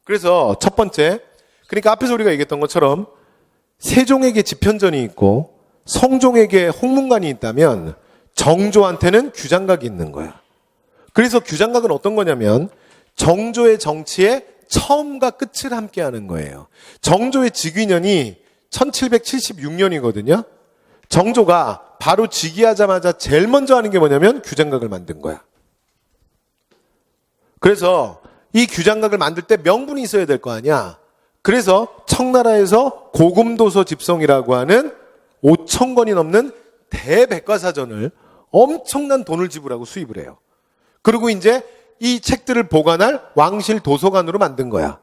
그래서 첫 번째, 그러니까 앞에서 우리가 얘기했던 것처럼 세종에게 집현전이 있고 성종에게 홍문관이 있다면 정조한테는 규장각이 있는 거야. 그래서 규장각은 어떤 거냐면 정조의 정치의 처음과 끝을 함께하는 거예요. 정조의 즉위년이 1776년이거든요. 정조가 바로 즉위하자마자 제일 먼저 하는 게 뭐냐면 규장각을 만든 거야. 그래서 이 규장각을 만들 때 명분이 있어야 될 거 아니야. 그래서 청나라에서 고금도서 집성이라고 하는 5,000권이 넘는 대백과사전을 엄청난 돈을 지불하고 수입을 해요. 그리고 이제 이 책들을 보관할 왕실 도서관으로 만든 거야.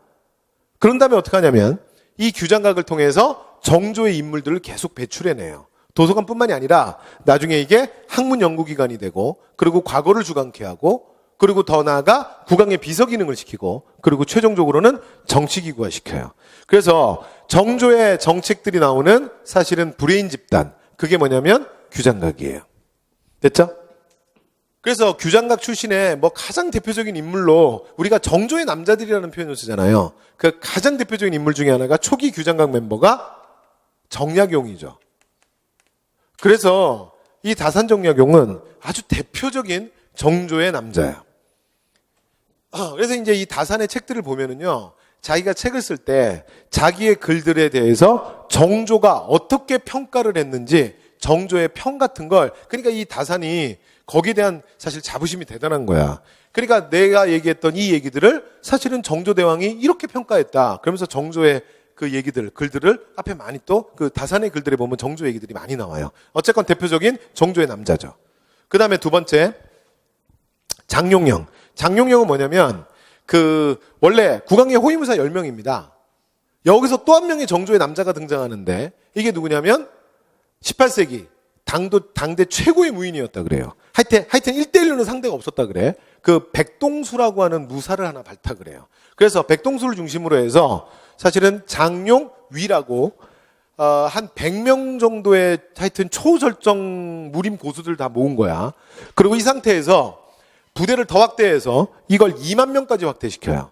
그런 다음에 어떻게 하냐면 이 규장각을 통해서 정조의 인물들을 계속 배출해내요. 도서관뿐만이 아니라 나중에 이게 학문 연구기관이 되고 그리고 과거를 주관케 하고 그리고 더 나아가 국왕의 비서 기능을 시키고 그리고 최종적으로는 정치기구화 시켜요. 그래서 정조의 정책들이 나오는 사실은 브레인 집단, 그게 뭐냐면 규장각이에요. 됐죠? 그래서 규장각 출신의 뭐 가장 대표적인 인물로 우리가 정조의 남자들이라는 표현을 쓰잖아요. 그 가장 대표적인 인물 중에 하나가 초기 규장각 member가 정약용이죠. 그래서 이 다산정약용은 아주 대표적인 정조의 남자야. 그래서 이제 이 다산의 책들을 보면은요, 자기가 책을 쓸 때 자기의 글들에 대해서 정조가 어떻게 평가를 했는지 정조의 평 같은 걸, 그러니까 이 다산이 거기에 대한 사실 자부심이 대단한 거야. 그러니까 내가 얘기했던 이 얘기들을 사실은 정조대왕이 이렇게 평가했다. 그러면서 정조의 그 얘기들, 글들을 앞에 많이 또 그 다산의 글들에 보면 정조 얘기들이 많이 나와요. 어쨌건 대표적인 정조의 남자죠. 그 다음에 두 번째, 장룡영. 장룡영은 뭐냐면 원래 국왕의 호위무사 10명입니다. 여기서 또 한 명의 정조의 남자가 등장하는데 이게 누구냐면 18세기 당대 최고의 무인이었다 그래요. 하여튼 1대1로는 상대가 없었다 그래. 그 백동수라고 하는 무사를 하나 발탁을 해요. 그래서 백동수를 중심으로 해서 사실은 장룡위라고 한 100명 정도의 하여튼 초절정 무림 고수들 다 모은 거야. 그리고 이 상태에서 부대를 더 확대해서 이걸 2만 명까지 확대시켜요.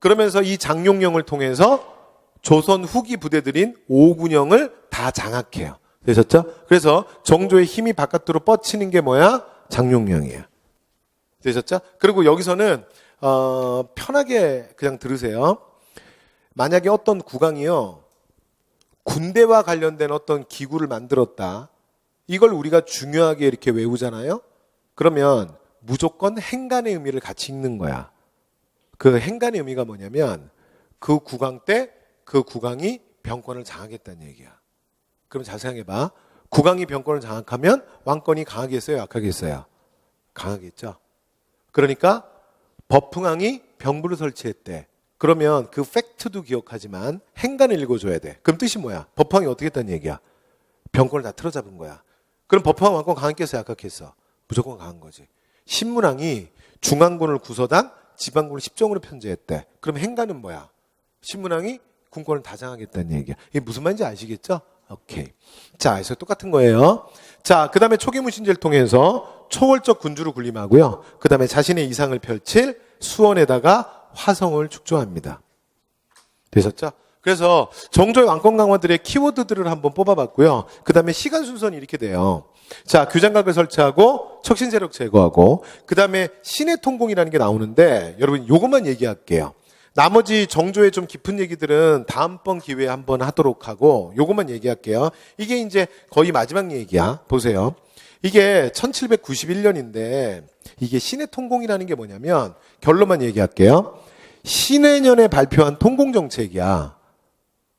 그러면서 이 장룡영을 통해서 조선 후기 부대들인 오군영을 다 장악해요. 되셨죠? 그래서 정조의 힘이 바깥으로 뻗치는 게 뭐야? 장룡영이에요. 되셨죠? 그리고 여기서는 편하게 그냥 들으세요. 만약에 어떤 국왕이요, 군대와 관련된 어떤 기구를 만들었다. 이걸 우리가 중요하게 이렇게 외우잖아요. 그러면 무조건 행간의 의미를 같이 읽는 거야. 그 행간의 의미가 뭐냐면 그 국왕 때 그 국왕이 병권을 장악했다는 얘기야. 그럼 잘 생각해봐. 국왕이 병권을 장악하면 왕권이 강하겠어요? 약하겠어요? 강하겠죠. 그러니까 법흥왕이 병부를 설치했대. 그러면 그 팩트도 기억하지만 행간을 읽어줘야 돼. 그럼 뜻이 뭐야? 법흥왕이 어떻게 했다는 얘기야? 병권을 다 틀어잡은 거야. 그럼 법흥왕 왕권 강했겠어? 약했겠어? 무조건 강한 거지. 신문왕이 중앙군을 구서당, 지방군을 십정으로 편제했대. 그럼 행간은 뭐야? 신문왕이 군권을 다 장하겠다는 얘기야. 이게 무슨 말인지 아시겠죠? 오케이. 자, 그래서 똑같은 거예요. 자, 그 다음에 초기문신제를 통해서 초월적 군주로 군림하고요. 그 다음에 자신의 이상을 펼칠 수원에다가 화성을 축조합니다. 되셨죠? 그래서 정조의 왕권 강화들의 키워드들을 한번 뽑아봤고요. 그 다음에 시간 순서는 이렇게 돼요. 자, 규장각을 설치하고 척신세력 제거하고 그 다음에 신의 통공이라는 게 나오는데 여러분 요것만 얘기할게요. 나머지 정조의 좀 깊은 얘기들은 다음번 기회에 한번 하도록 하고 요것만 얘기할게요. 이게 이제 거의 마지막 얘기야. 보세요. 이게 1791년인데 이게 신의 통공이라는 게 뭐냐면 결론만 얘기할게요. 신해년에 발표한 통공정책이야.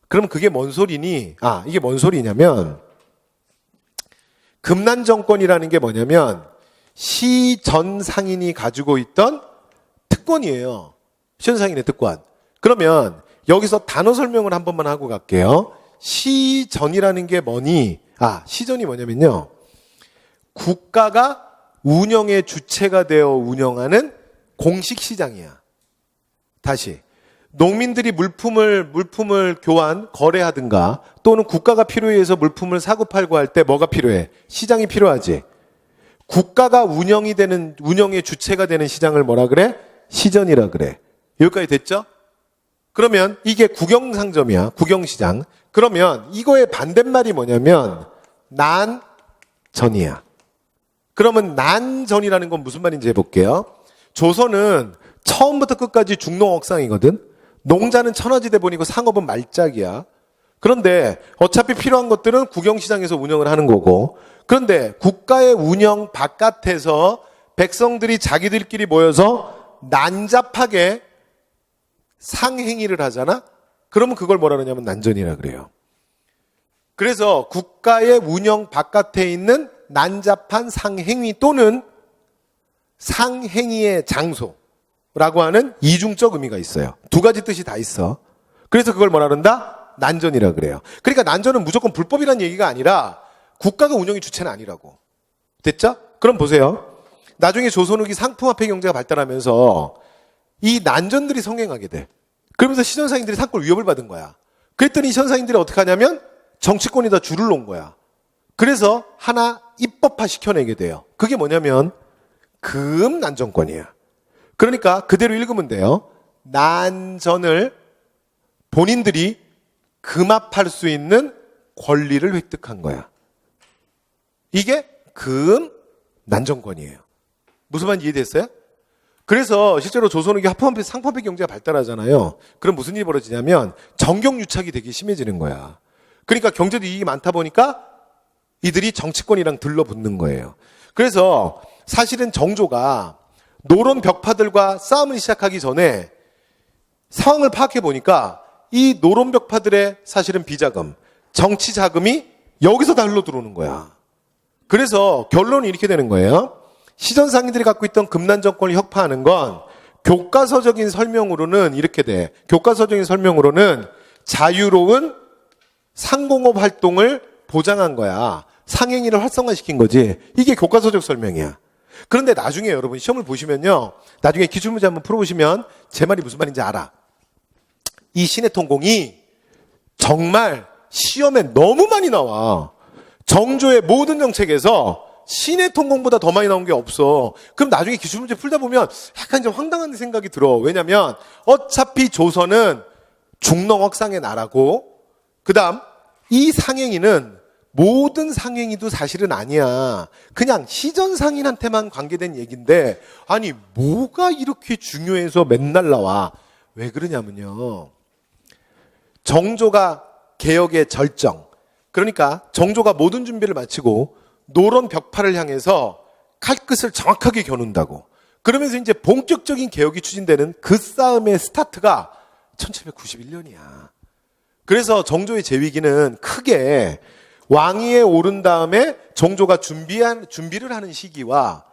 그럼 그게 뭔 소리니? 이게 뭔 소리냐면 금난정권이라는 게 뭐냐면 시전 상인이 가지고 있던 특권이에요. 시전 상인의 특권. 그러면 여기서 단어 설명을 한 번만 하고 갈게요. 시전이라는 게 뭐니? 시전이 뭐냐면요. 국가가 운영의 주체가 되어 운영하는 공식 시장이야. 다시. 농민들이 물품을 거래하든가 또는 국가가 필요해서 물품을 사고 팔고 할 때 뭐가 필요해? 시장이 필요하지. 국가가 운영의 주체가 되는 시장을 뭐라 그래? 시전이라 그래. 여기까지 됐죠? 그러면 이게 국영상점이야. 국영시장. 그러면 이거의 반대말이 뭐냐면 난전이야. 그러면 난전이라는 건 무슨 말인지 해볼게요. 조선은 처음부터 끝까지 중농억상이거든. 농자는 천하지대 본이고 상업은 말짝이야. 그런데 어차피 필요한 것들은 국영시장에서 운영을 하는 거고, 그런데 국가의 운영 바깥에서 백성들이 자기들끼리 모여서 난잡하게 상행위를 하잖아? 그러면 그걸 뭐라 그러냐면 난전이라 그래요. 그래서 국가의 운영 바깥에 있는 난잡한 상행위 또는 상행위의 장소라고 하는 이중적 의미가 있어요. 두 가지 뜻이 다 있어. 그래서 그걸 뭐라 그런다? 난전이라 그래요. 그러니까 난전은 무조건 불법이라는 얘기가 아니라 국가가 운영의 주체는 아니라고. 됐죠? 그럼 보세요. 나중에 조선 후기 상품화폐 경제가 발달하면서 이 난전들이 성행하게 돼. 그러면서 시전상인들이 상권 위협을 받은 거야. 그랬더니 시전상인들이 어떻게 하냐면 정치권에다 줄을 놓은 거야. 그래서 하나 입법화 시켜내게 돼요. 그게 뭐냐면 금난정권이야. 그러니까 그대로 읽으면 돼요. 난전을 본인들이 금합할 수 있는 권리를 획득한 거야. 이게 금난정권이에요. 무슨 말인지 이해됐어요? 그래서 실제로 조선후기 상품화폐 경제가 발달하잖아요. 그럼 무슨 일이 벌어지냐면 정경유착이 되게 심해지는 거야. 그러니까 경제도 이익이 많다 보니까 이들이 정치권이랑 들러붙는 거예요. 그래서 사실은 정조가 노론 벽파들과 싸움을 시작하기 전에 상황을 파악해 보니까 이 노론 벽파들의 사실은 비자금, 정치 자금이 여기서 다 흘러 들어오는 거야. 그래서 결론이 이렇게 되는 거예요. 시전상인들이 갖고 있던 금난정권을 혁파하는 건 교과서적인 설명으로는 이렇게 돼. 교과서적인 설명으로는 자유로운 상공업 활동을 보장한 거야. 상행위를 활성화시킨 거지. 이게 교과서적 설명이야. 그런데 나중에 여러분 시험을 보시면요. 나중에 기출문제 한번 풀어보시면 제 말이 무슨 말인지 알아. 이 신해통공이 정말 시험에 너무 많이 나와. 정조의 모든 정책에서 신해통공보다 더 많이 나온 게 없어. 그럼 나중에 기출문제 풀다 보면 약간 좀 황당한 생각이 들어. 왜냐면 어차피 조선은 중농억상의 나라고 그 다음 이 상행위는 모든 상행위도 사실은 아니야. 그냥 시전상인한테만 관계된 얘기인데 아니 뭐가 이렇게 중요해서 맨날 나와. 왜 그러냐면요. 정조가 개혁의 절정. 그러니까 정조가 모든 준비를 마치고 노론 벽파를 향해서 칼끝을 정확하게 겨눈다고. 그러면서 이제 본격적인 개혁이 추진되는 그 싸움의 스타트가 1791년이야. 그래서 정조의 재위기는 크게 왕위에 오른 다음에 정조가 준비를 하는 시기와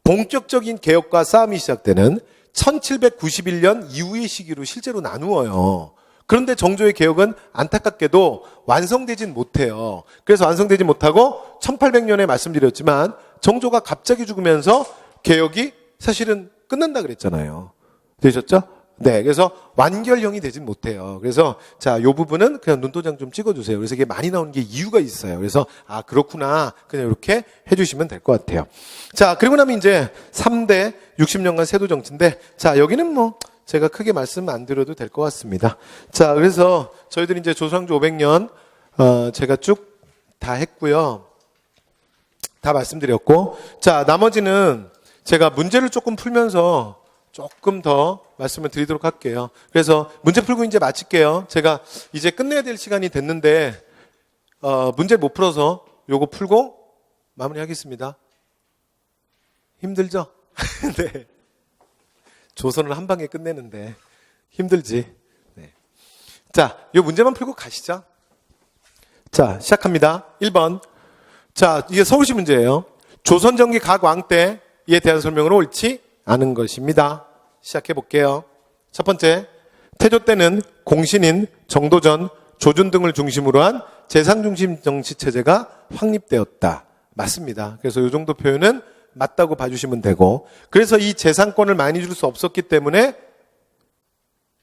본격적인 개혁과 싸움이 시작되는 1791년 이후의 시기로 실제로 나누어요. 그런데 정조의 개혁은 안타깝게도 완성되진 못해요. 그래서 완성되지 못하고 1800년에 말씀드렸지만 정조가 갑자기 죽으면서 개혁이 사실은 끝난다 그랬잖아요. 되셨죠? 네, 그래서 완결형이 되진 못해요. 그래서 자, 요 부분은 그냥 눈도장 좀 찍어주세요. 그래서 이게 많이 나오는 게 이유가 있어요. 그래서 아, 그렇구나. 그냥 이렇게 해주시면 될 것 같아요. 자, 그리고 나면 이제 3대 60년간 세도 정치인데, 자, 여기는 뭐 제가 크게 말씀 안 드려도 될 것 같습니다. 자, 그래서 저희들이 이제 조선왕조 500년 제가 쭉 다 했고요. 다 말씀드렸고, 자, 나머지는 제가 문제를 조금 풀면서 조금 더 말씀을 드리도록 할게요. 그래서 문제 풀고 이제 마칠게요. 제가 이제 끝내야 될 시간이 됐는데 문제 못 풀어서 요거 풀고 마무리하겠습니다. 힘들죠? 네. 조선을 한 방에 끝내는데 힘들지. 네. 자, 요 문제만 풀고 가시죠. 자, 시작합니다. 1번. 자, 이게 서울시 문제예요. 조선전기 각 왕 때에 대한 설명으로 옳지 않은 것입니다. 시작해 볼게요. 첫 번째, 태조 때는 공신인, 정도전, 조준 등을 중심으로 한 재상중심 정치체제가 확립되었다. 맞습니다. 그래서 이 정도 표현은 맞다고 봐주시면 되고, 그래서 이 재상권을 많이 줄 수 없었기 때문에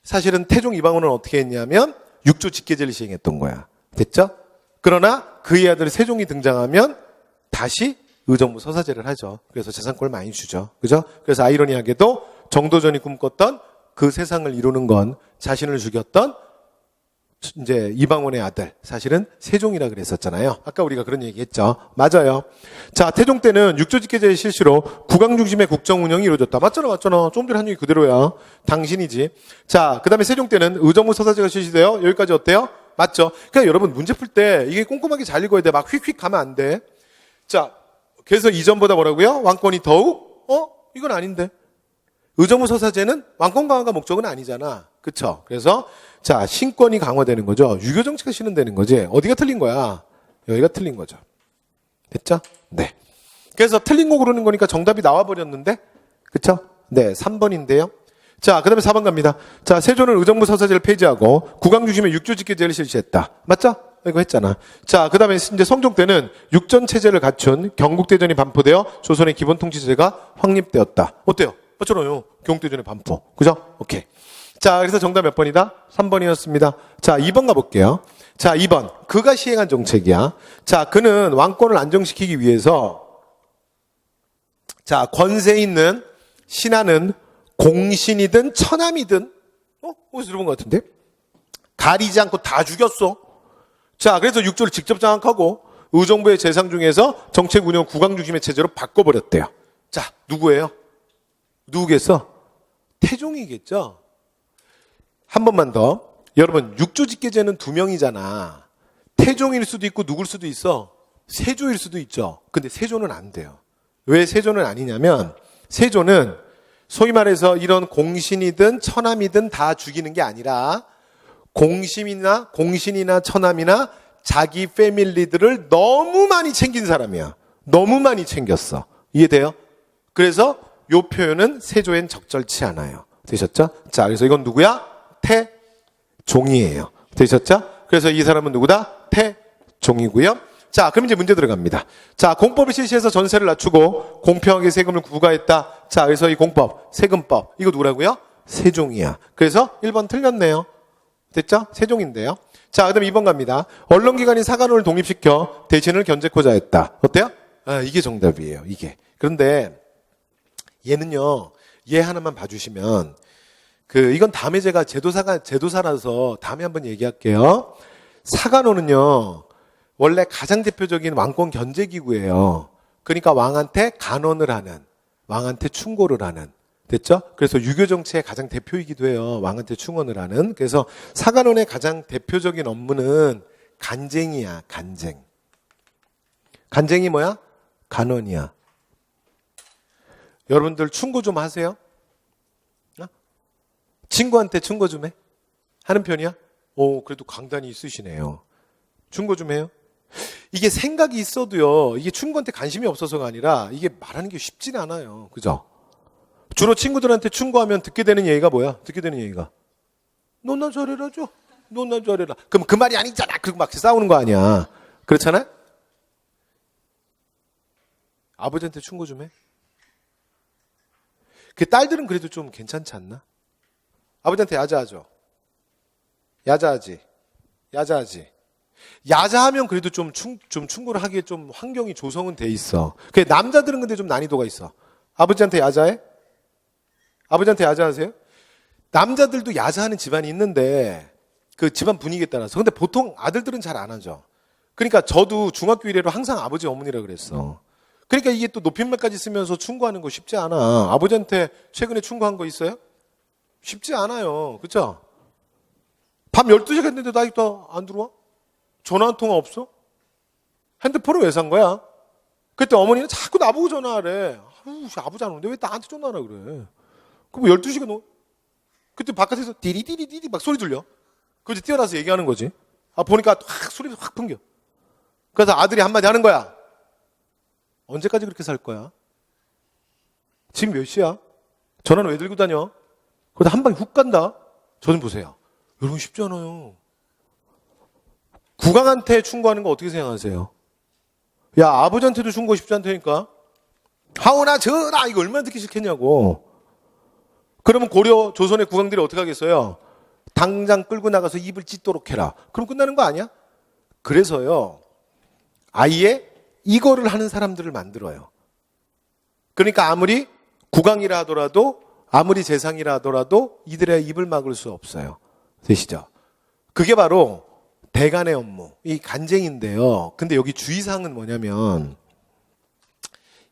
사실은 태종 이방원은 어떻게 했냐면 6조 직계제를 시행했던 거야. 됐죠? 그러나 그의 아들 세종이 등장하면 다시 의정부 서사제를 하죠. 그래서 재산권을 많이 주죠. 그죠? 그래서 아이러니하게도 정도전이 꿈꿨던 그 세상을 이루는 건 자신을 죽였던 이제 이방원의 아들, 사실은 세종이라 그랬었잖아요. 아까 우리가 그런 얘기 했죠. 맞아요. 자, 태종 때는 육조직계제의 실시로 국왕 중심의 국정 운영이 이루어졌다. 맞잖아. 좀 전에 한 얘기 그대로야. 당신이지. 자, 그 다음에 세종 때는 의정부 서사제가 실시돼요. 여기까지 어때요? 맞죠? 그러니까 여러분 문제 풀 때 이게 꼼꼼하게 잘 읽어야 돼. 막 휙휙 가면 안 돼. 자, 그래서 이전보다 뭐라고요? 왕권이 더욱? 이건 아닌데. 의정부 서사제는 왕권 강화가 목적은 아니잖아. 그쵸? 그래서 자, 신권이 강화되는 거죠. 유교 정치가 실현되는 거지. 어디가 틀린 거야? 여기가 틀린 거죠. 됐죠? 네. 그래서 틀린 거 고르는 거니까 정답이 나와버렸는데, 그쵸? 네, 3번인데요. 자, 그 다음에 4번 갑니다. 자, 세조는 의정부 서사제를 폐지하고 국왕 중심의 육조직계제를 실시했다. 맞죠? 이거 했잖아. 자, 그 다음에 이제 성종 때는 육전체제를 갖춘 경국대전이 반포되어 조선의 기본통치제가 확립되었다. 어때요? 맞잖아요. 경국대전의 반포. 그죠? 오케이. 자, 그래서 정답 몇 번이다? 3번이었습니다. 자, 2번 가볼게요. 자, 2번. 그가 시행한 정책이야. 자, 그는 왕권을 안정시키기 위해서 자, 권세 있는 신하는 공신이든 처남이든 어디서 들어본 것 같은데? 가리지 않고 다 죽였어. 자, 그래서 육조를 직접 장악하고 의정부의 재상 중에서 정책 운영 국왕 중심의 체제로 바꿔버렸대요. 자, 누구예요? 누구겠어? 태종이겠죠? 한 번만 더. 여러분, 육조직계제는 2명이잖아. 태종일 수도 있고 누굴 수도 있어. 세조일 수도 있죠. 근데 세조는 안 돼요. 왜 세조는 아니냐면 세조는 소위 말해서 이런 공신이든 처남이든 다 죽이는 게 아니라 공신이나 처남이나 자기 패밀리들을 너무 많이 챙긴 사람이야. 너무 많이 챙겼어. 이해돼요? 그래서 요 표현은 세조엔 적절치 않아요. 되셨죠? 자, 그래서 이건 누구야? 태종이에요. 되셨죠? 그래서 이 사람은 누구다? 태종이고요. 자, 그럼 이제 문제 들어갑니다. 자, 공법을 실시해서 전세를 낮추고 공평하게 세금을 부과했다. 자, 그래서 이 공법, 세금법, 이거 누구라고요? 세종이야. 그래서 1번 틀렸네요. 됐죠? 세종인데요. 자, 그 다음에 2번 갑니다. 언론기관인 사관원을 독립시켜 대신을 견제코자 했다. 어때요? 아, 이게 정답이에요. 이게. 그런데 얘는요, 얘 하나만 봐주시면 이건 다음에 제가 제도사라서 다음에 한번 얘기할게요. 사관원은요, 원래 가장 대표적인 왕권 견제기구예요. 그러니까 왕한테 간언을 하는, 왕한테 충고를 하는. 됐죠? 그래서 유교 정치의 가장 대표이기도 해요. 왕한테 충언을 하는. 그래서 사관원의 가장 대표적인 업무는 간쟁이야, 간쟁. 간쟁이 뭐야? 간언이야. 여러분들 충고 좀 하세요? 친구한테 충고 좀 해? 하는 편이야? 오, 그래도 강단이 있으시네요. 충고 좀 해요? 이게 생각이 있어도요, 이게 충고한테 관심이 없어서가 아니라 이게 말하는 게 쉽지는 않아요. 그죠? 주로 친구들한테 충고하면 듣게 되는 얘기가 뭐야? 듣게 되는 얘기가 너나 잘해라 줘. 너나 잘해라. 그럼 그 말이 아니잖아. 그리고 막 싸우는 거 아니야. 그렇잖아요? 아버지한테 충고 좀 해? 그 딸들은 그래도 좀 괜찮지 않나? 아버지한테 야자하죠? 야자하지? 야자하지? 야자하면 그래도 좀 충고를 하기에 좀 환경이 조성은 돼 있어. 그 남자들은 근데 좀 난이도가 있어. 아버지한테 야자해? 아버지한테 야자하세요? 남자들도 야자하는 집안이 있는데 그 집안 분위기에 따라서. 근데 보통 아들들은 잘 안 하죠. 그러니까 저도 중학교 이래로 항상 아버지 어머니라 그랬어. 그러니까 이게 또 높임말까지 쓰면서 충고하는 거 쉽지 않아. 아버지한테 최근에 충고한 거 있어요? 쉽지 않아요. 그렇죠? 밤 12시가 됐는데도 아직도 안 들어와? 전화 한 통화 없어? 핸드폰을 왜 산 거야? 그때 어머니는 자꾸 나보고 전화하래. 아버지 안 오는데 왜 나한테 전화하라 그래? 그럼 12시가 넘어. 그때 바깥에서 디리디리디리 막 소리 들려. 그래서 뛰어나서 얘기하는 거지. 보니까 확 소리 확 풍겨. 그래서 아들이 한마디 하는 거야. 언제까지 그렇게 살 거야? 지금 몇 시야? 전화는 왜 들고 다녀? 그러다 한 방에 훅 간다. 저 좀 보세요. 여러분 쉽지 않아요. 국왕한테 충고하는 거 어떻게 생각하세요? 야, 아버지한테도 충고 쉽지 않다니까. 하오나 저라 이거 얼마나 듣기 싫겠냐고. 그러면 고려 조선의 국왕들이 어떻게 하겠어요? 당장 끌고 나가서 입을 찢도록 해라. 그럼 끝나는 거 아니야? 그래서요. 아예 이거를 하는 사람들을 만들어요. 그러니까 아무리 국왕이라 하더라도 아무리 재상이라 하더라도 이들의 입을 막을 수 없어요. 되시죠? 그게 바로 대간의 업무, 이 간쟁인데요. 근데 여기 주의사항은 뭐냐면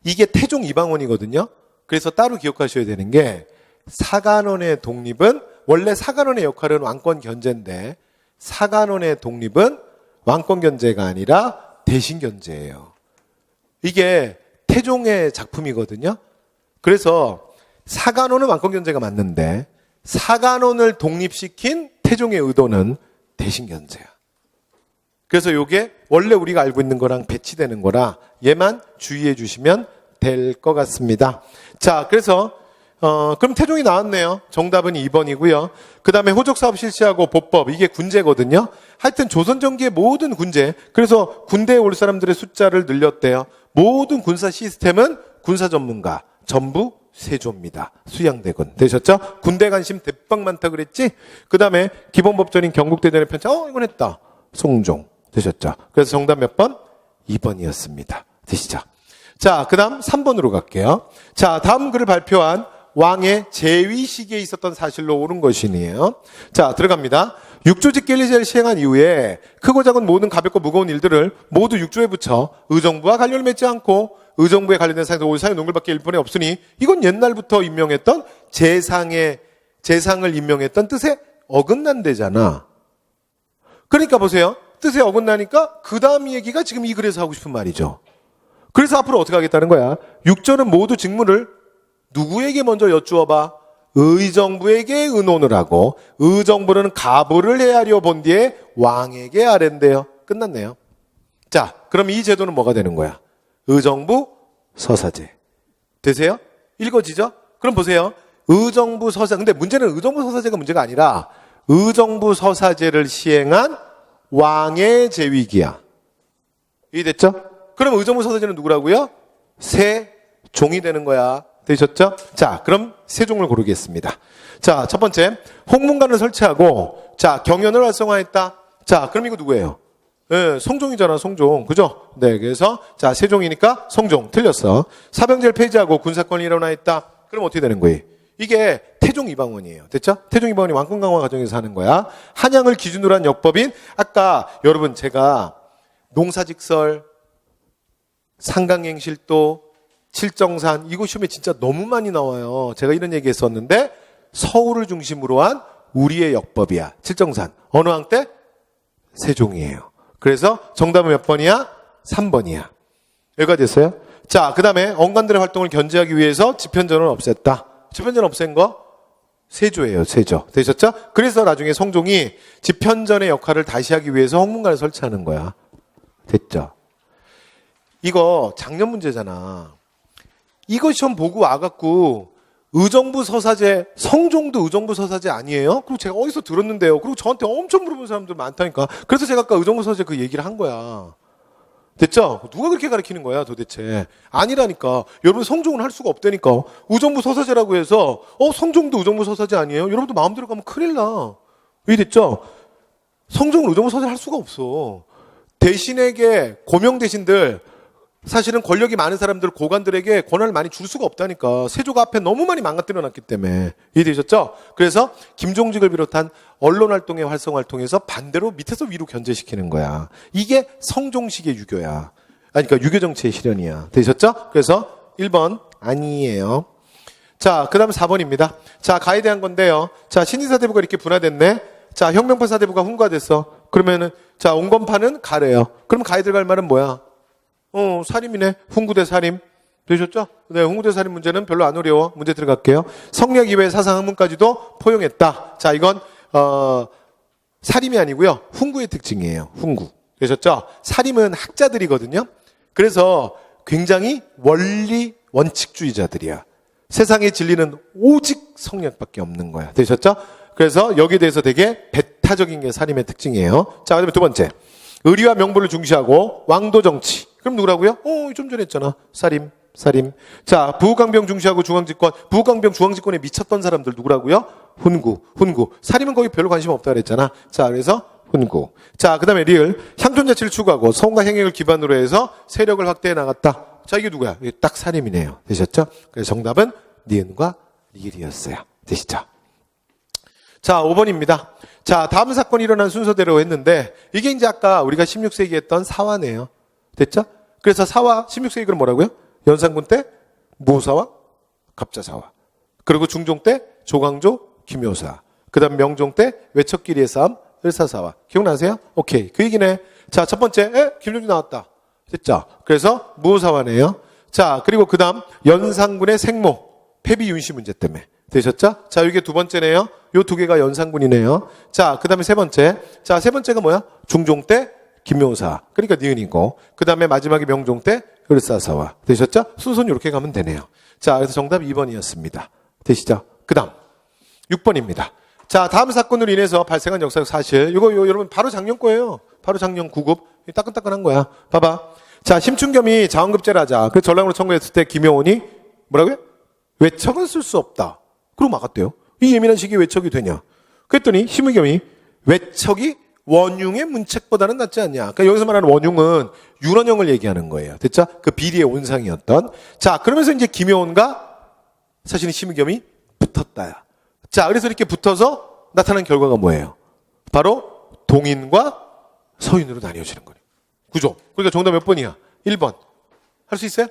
이게 태종 이방원이거든요. 그래서 따로 기억하셔야 되는 게 사간원의 독립은 원래 사간원의 역할은 왕권 견제인데 사간원의 독립은 왕권 견제가 아니라 대신 견제예요. 이게 태종의 작품이거든요. 그래서 사간원은 왕권 견제가 맞는데 사간원을 독립시킨 태종의 의도는 대신 견제야. 그래서 이게 원래 우리가 알고 있는 거랑 배치되는 거라 얘만 주의해 주시면 될 것 같습니다. 자, 그래서 그럼 태종이 나왔네요. 정답은 2번이고요. 그 다음에 호적사업 실시하고 보법, 이게 군제거든요. 하여튼 조선전기의 모든 군제, 그래서 군대에 올 사람들의 숫자를 늘렸대요. 모든 군사 시스템은 군사 전문가 전부 세조입니다. 수양대군 되셨죠? 군대 관심 대빵 많다 그랬지? 그 다음에 기본법전인 경국대전의 편찬, 이건 했다. 송종 되셨죠? 그래서 정답 몇 번? 2번이었습니다. 되시죠? 자, 그 다음 3번으로 갈게요. 자, 다음 글을 발표한 왕의 제위 시기에 있었던 사실로 옳은 것이니에요. 자, 들어갑니다. 육조직 관리제를 시행한 이후에 크고 작은 모든 가볍고 무거운 일들을 모두 육조에 붙여 의정부와 관련을 맺지 않고 의정부에 관련된 사항에서 올사의 농글밖에 일본에 없으니 이건 옛날부터 임명했던 재상을 임명했던 뜻에 어긋난대잖아. 그러니까 보세요. 뜻에 어긋나니까 그 다음 얘기가 지금 이 글에서 하고 싶은 말이죠. 그래서 앞으로 어떻게 하겠다는 거야? 육조는 모두 직무를 누구에게 먼저 여쭈어봐? 의정부에게 의논을 하고 의정부는 가부를 헤아려 본 뒤에 왕에게 아랜대요. 끝났네요. 자, 그럼 이 제도는 뭐가 되는 거야? 의정부 서사제. 되세요? 읽어지죠? 그럼 보세요. 의정부 서사, 근데 문제는 의정부 서사제가 문제가 아니라 의정부 서사제를 시행한 왕의 제위기야. 이해됐죠? 그럼 의정부 서사제는 누구라고요? 세종이 되는 거야. 되셨죠? 자, 그럼 세종을 고르겠습니다. 자, 첫 번째, 홍문관을 설치하고, 자, 경연을 활성화했다. 자, 그럼 이거 누구예요? 네, 성종이잖아, 성종. 그죠? 네, 그래서, 자, 세종이니까 성종. 틀렸어. 사병제를 폐지하고 군사권을 일원화했다. 그럼 어떻게 되는 거예요? 이게 태종 이방원이에요. 됐죠? 태종 이방원이 왕권 강화 과정에서 하는 거야. 한양을 기준으로 한 역법인, 아까 여러분 제가 농사직설, 상강행실도, 칠정산, 이거 시험에 진짜 너무 많이 나와요. 제가 이런 얘기 했었는데 서울을 중심으로 한 우리의 역법이야. 칠정산. 어느 왕 때? 세종이에요. 그래서 정답은 몇 번이야? 3번이야. 여기가 됐어요? 자, 그 다음에 언관들의 활동을 견제하기 위해서 집현전을 없앴다. 집현전 없앤 거 세조예요, 세조. 되셨죠? 그래서 나중에 성종이 집현전의 역할을 다시 하기 위해서 홍문관을 설치하는 거야. 됐죠? 이거 작년 문제잖아. 이거 시험 보고 와갖고 의정부 서사제, 성종도 의정부 서사제 아니에요? 그리고 제가 어디서 들었는데요? 그리고 저한테 엄청 물어본 사람들 많다니까. 그래서 제가 아까 의정부 서사제 그 얘기를 한 거야. 됐죠? 누가 그렇게 가르치는 거야 도대체? 아니라니까. 여러분 성종은 할 수가 없다니까. 의정부 서사제라고 해서 성종도 의정부 서사제 아니에요? 여러분도 마음대로 가면 큰일 나. 왜 됐죠? 성종은 의정부 서사제 할 수가 없어. 대신에게 고명 대신들, 사실은 권력이 많은 사람들, 고관들에게 권한을 많이 줄 수가 없다니까. 세조가 앞에 너무 많이 망가뜨려 놨기 때문에. 이해되셨죠? 그래서 김종직을 비롯한 언론 활동의 활성화를 통해서 반대로 밑에서 위로 견제시키는 거야. 이게 성종식의 유교야. 그러니까 유교 정치의 실현이야. 되셨죠? 그래서 1번 아니에요. 자, 그 다음 4번입니다. 자, 가에 대한 건데요. 자, 신인사대부가 이렇게 분화됐네. 자, 혁명파 사대부가 훈과됐어. 그러면은, 자, 온건파는 가래요. 그럼 가에 들어갈 말은 뭐야? 살임이네. 훈구대 살임. 되셨죠? 네, 훈구대 살임 문제는 별로 안 어려워. 문제 들어갈게요. 성역 이외의 사상 학문까지도 포용했다. 자, 이건, 살임이 아니고요. 훈구의 특징이에요. 훈구. 되셨죠? 살임은 학자들이거든요. 그래서 굉장히 원리 원칙주의자들이야. 세상의 진리는 오직 성역밖에 없는 거야. 되셨죠? 그래서 여기에 대해서 되게 배타적인 게 살임의 특징이에요. 자, 그다음에 두 번째. 의리와 명분을 중시하고 왕도 정치. 그럼 누구라고요? 좀 전에 했잖아. 살임. 자, 부강병 중시하고 중앙집권. 부강병 중앙집권에 미쳤던 사람들 누구라고요? 훈구. 살임은 거기 별로 관심 없다 그랬잖아. 자, 그래서 훈구. 자, 그 다음에 리을. 향촌자치를 추구하고 성과 행역을 기반으로 해서 세력을 확대해 나갔다. 자, 이게 누구야? 이게 딱 살임이네요. 되셨죠? 그래서 정답은 니은과 리을이었어요. 되시죠? 자, 5번입니다. 자, 다음 사건이 일어난 순서대로 했는데 이게 이제 아까 우리가 16세기 했던 사화네요. 됐죠? 그래서 사화, 16세기 그럼 뭐라고요? 연산군 때 무사와 갑자사화. 그리고 중종 때 조광조, 김효사. 그 다음 명종 때 외척끼리의 싸움, 을사사화. 기억나세요? 오케이. 그 얘기네. 자, 첫 번째, 김종주 나왔다. 됐죠? 그래서 무사화네요. 자, 그리고 그 다음 연산군의 생모, 패비 윤씨 문제 때문에. 되셨죠? 자, 이게 두 번째네요. 요 두 개가 연산군이네요. 자, 그 다음에 세 번째. 자, 세 번째가 뭐야? 중종 때 김효사. 그러니까 니은이고. 그 다음에 마지막에 명종 때 을사사화. 되셨죠? 순서는 이렇게 가면 되네요. 자, 그래서 정답 2번이었습니다. 되시죠? 그 다음 6번입니다. 자, 다음 사건으로 인해서 발생한 역사적 사실. 이거 여러분 바로 작년 거예요. 바로 작년 9급. 따끈따끈한 거야. 봐봐. 자, 심춘겸이 자원급제를 하자. 그래서 전랑으로 청구했을 때 김효원이 뭐라고요? 외척은 쓸 수 없다. 그러고 막았대요. 이 예민한 시기에 외척이 되냐? 그랬더니 심의겸이 외척이 원흉의 문책보다는 낫지 않냐. 그러니까 여기서 말하는 원흉은 윤원형을 얘기하는 거예요. 됐죠? 그 비리의 온상이었던. 자, 그러면서 이제 김효원과 사실은 심의겸이 붙었다야. 자, 그래서 이렇게 붙어서 나타난 결과가 뭐예요? 바로 동인과 서인으로 나뉘어지는 거예요. 그죠? 그러니까 정답 몇 번이야? 1번. 할 수 있어요?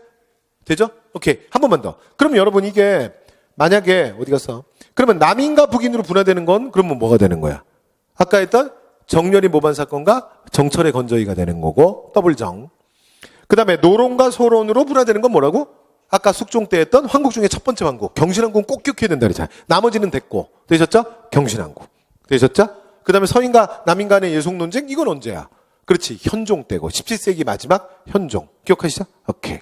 되죠? 오케이. 한 번만 더. 그럼 여러분 이게 만약에 어디 갔어? 그러면 남인과 북인으로 분화되는 건 그러면 뭐가 되는 거야? 아까 했던 정렬이 모반 사건과 정철의 건조기가 되는 거고 더블정. 그 다음에 노론과 소론으로 분화되는 건 뭐라고? 아까 숙종 때 했던 황국 중에 첫 번째 황국 경신왕국은 꼭 기억해야 된다 그랬잖아요. 나머지는 됐고. 되셨죠? 경신왕국. 되셨죠? 그 다음에 서인과 남인 간의 예속 논쟁 이건 언제야? 그렇지. 현종 때고 17세기 마지막 현종. 기억하시죠? 오케이.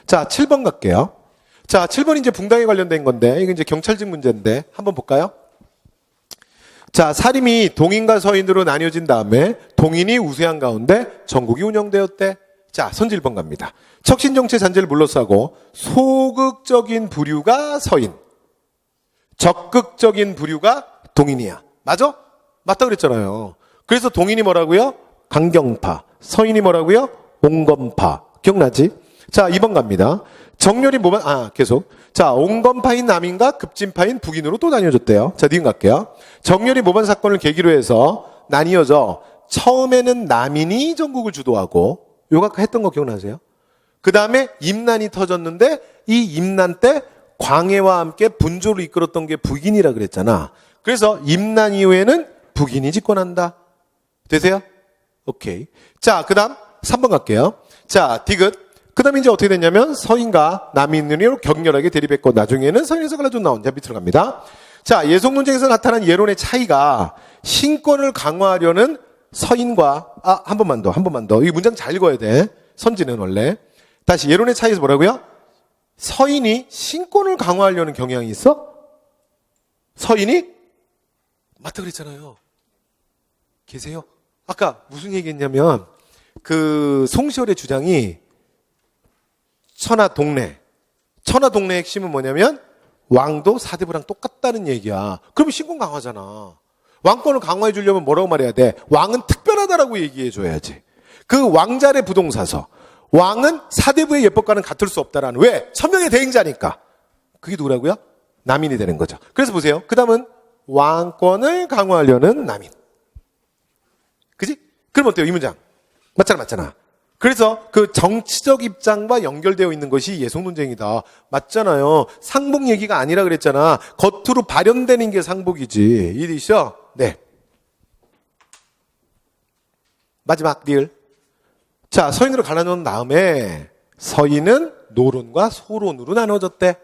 자, 7번 갈게요. 자, 7번 이제 붕당에 관련된 건데 이건 이제 경찰직 문제인데 한번 볼까요? 자, 살림이 동인과 서인으로 나뉘어진 다음에 동인이 우세한 가운데 전국이 운영되었대. 자, 선지 1번 갑니다. 척신정체 잔재를 물러싸고 소극적인 부류가 서인, 적극적인 부류가 동인이야. 맞아? 맞다 그랬잖아요. 그래서 동인이 뭐라고요? 강경파. 서인이 뭐라고요? 온건파. 기억나지? 자, 2번 갑니다. 정렬이 모반, 계속. 자, 온건파인 남인과 급진파인 북인으로 또 나뉘어졌대요. 자, 니은 갈게요. 정렬이 모반 사건을 계기로 해서 나뉘어져 처음에는 남인이 전국을 주도하고 요가 했던 거 기억나세요? 그 다음에 임난이 터졌는데 이 임난 때 광해와 함께 분조를 이끌었던 게 북인이라 그랬잖아. 그래서 임난 이후에는 북인이 집권한다. 되세요? 오케이. 자, 그 다음 3번 갈게요. 자, 디귿. 그 다음에 이제 어떻게 됐냐면 서인과 남인으로 격렬하게 대립했고 나중에는 서인에서 갈라져 나온. 자, 밑으로 갑니다. 자, 예속 논쟁에서 나타난 예론의 차이가 신권을 강화하려는 서인과 한 번만 더. 이 문장 잘 읽어야 돼. 선지는 원래. 다시 예론의 차이에서 뭐라고요? 서인이 신권을 강화하려는 경향이 있어? 서인이? 맞다 그랬잖아요. 계세요? 아까 무슨 얘기했냐면 그 송시열의 주장이 천하동례의 핵심은 뭐냐면 왕도 사대부랑 똑같다는 얘기야. 그러면 신권 강화잖아. 왕권을 강화해 주려면 뭐라고 말해야 돼? 왕은 특별하다라고 얘기해 줘야지. 그 왕자의 부동사서. 왕은 사대부의 예법과는 같을 수 없다라는. 왜? 천명의 대행자니까. 그게 누구라고요? 남인이 되는 거죠. 그래서 보세요. 그 다음은 왕권을 강화하려는 남인. 그지? 그럼 어때요? 이 문장. 맞잖아. 그래서 그 정치적 입장과 연결되어 있는 것이 예속 논쟁이다. 맞잖아요. 상복 얘기가 아니라 그랬잖아. 겉으로 발현되는 게 상복이지. 이해되시죠? 네. 마지막 리을. 자, 서인으로 갈라놓은 다음에 서인은 노론과 소론으로 나눠졌대.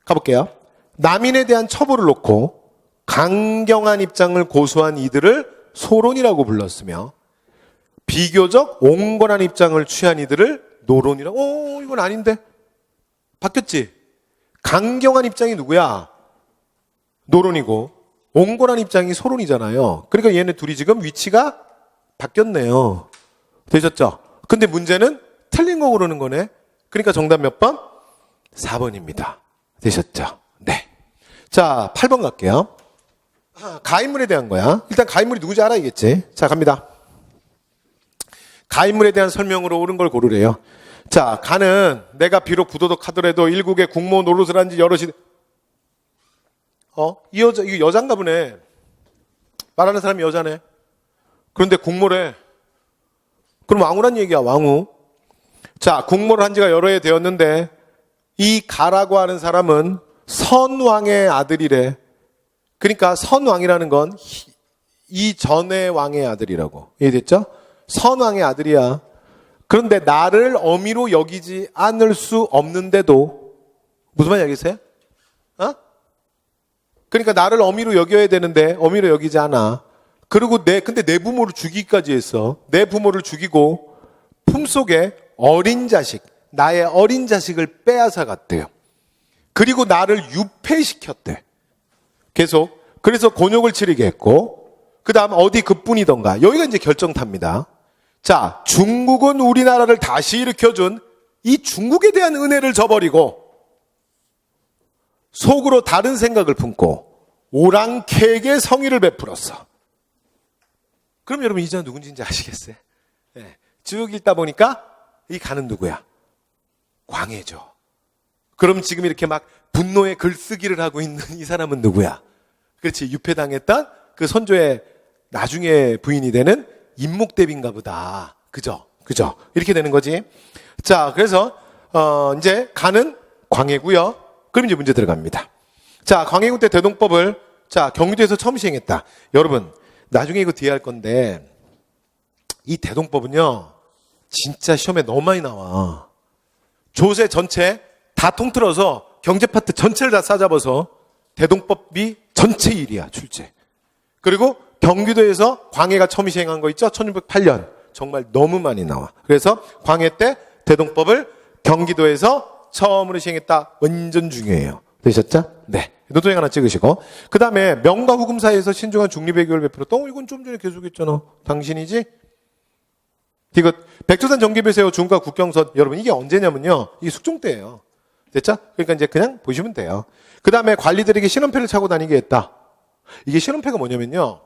가볼게요. 남인에 대한 처벌을 놓고 강경한 입장을 고수한 이들을 소론이라고 불렀으며 비교적 온건한 입장을 취한 이들을 노론이라고. 이건 아닌데. 바뀌었지? 강경한 입장이 누구야? 노론이고 온건한 입장이 소론이잖아요. 그러니까 얘네 둘이 지금 위치가 바뀌었네요. 되셨죠? 근데 문제는 틀린 거 고르는 거네. 그러니까 정답 몇 번? 4번입니다. 되셨죠? 네. 자, 8번 갈게요. 가인물에 대한 거야. 일단 가인물이 누구지 알아야겠지? 자, 갑니다. 가인물에 대한 설명으로 옳은 걸 고르래요. 자, 가는 내가 비록 부도덕하더라도 일국의 국모 노릇을 한 지 여럿이. 이 여자, 이거 여잔가 보네. 말하는 사람이 여자네. 그런데 국모래. 그럼 왕후란 얘기야, 왕후. 자, 국모를 한 지가 여러 해 되었는데 이 가라고 하는 사람은 선왕의 아들이래. 그러니까 선왕이라는 건 이전의 왕의 아들이라고. 이해됐죠? 선왕의 아들이야. 그런데 나를 어미로 여기지 않을 수 없는데도. 무슨 말인지 알겠어요? 그러니까 나를 어미로 여겨야 되는데 어미로 여기지 않아. 그리고 근데 내 부모를 죽이기까지 했어. 내 부모를 죽이고 품속에 어린 자식, 나의 어린 자식을 빼앗아 갔대요. 그리고 나를 유폐시켰대. 계속. 그래서 곤욕을 치르게 했고, 그 다음 어디 그뿐이던가. 여기가 이제 결정탑니다. 자, 중국은 우리나라를 다시 일으켜준 이 중국에 대한 은혜를 저버리고 속으로 다른 생각을 품고 오랑캐에게 성의를 베풀었어. 그럼 여러분 이 자 누군지 아시겠어요? 네. 쭉 읽다 보니까 이 가는 누구야? 광해죠. 그럼 지금 이렇게 막 분노의 글쓰기를 하고 있는 이 사람은 누구야? 그렇지, 유폐당했던 그 선조의 나중에 부인이 되는 임목대비인가 보다. 그죠? 이렇게 되는 거지. 자, 그래서 이제 가는 광해고요. 그럼 이제 문제 들어갑니다. 자, 광해군 때 대동법을 자 경기도에서 처음 시행했다. 여러분 나중에 이거 뒤에 할 건데 이 대동법은요 진짜 시험에 너무 많이 나와. 조세 전체 다 통틀어서 경제 파트 전체를 다 싸잡아서 대동법이 전체 일이야 출제. 그리고 경기도에서 광해가 처음 시행한 거 있죠? 1608년. 정말 너무 많이 나와. 그래서 광해 때 대동법을 경기도에서 처음으로 시행했다. 완전 중요해요. 되셨죠? 네. 노트에 하나 찍으시고. 그 다음에 명과 후금 사이에서 신중한 중립외교를 베풀었다. 이건 좀 전에 계속했잖아. 당신이지? 디귿. 백두산 정기배 세워 중과 국경선. 여러분 이게 언제냐면요. 이게 숙종 때예요. 됐죠? 그러니까 이제 그냥 보시면 돼요. 그 다음에 관리들에게 신원패를 차고 다니게 했다. 이게 신원패가 뭐냐면요.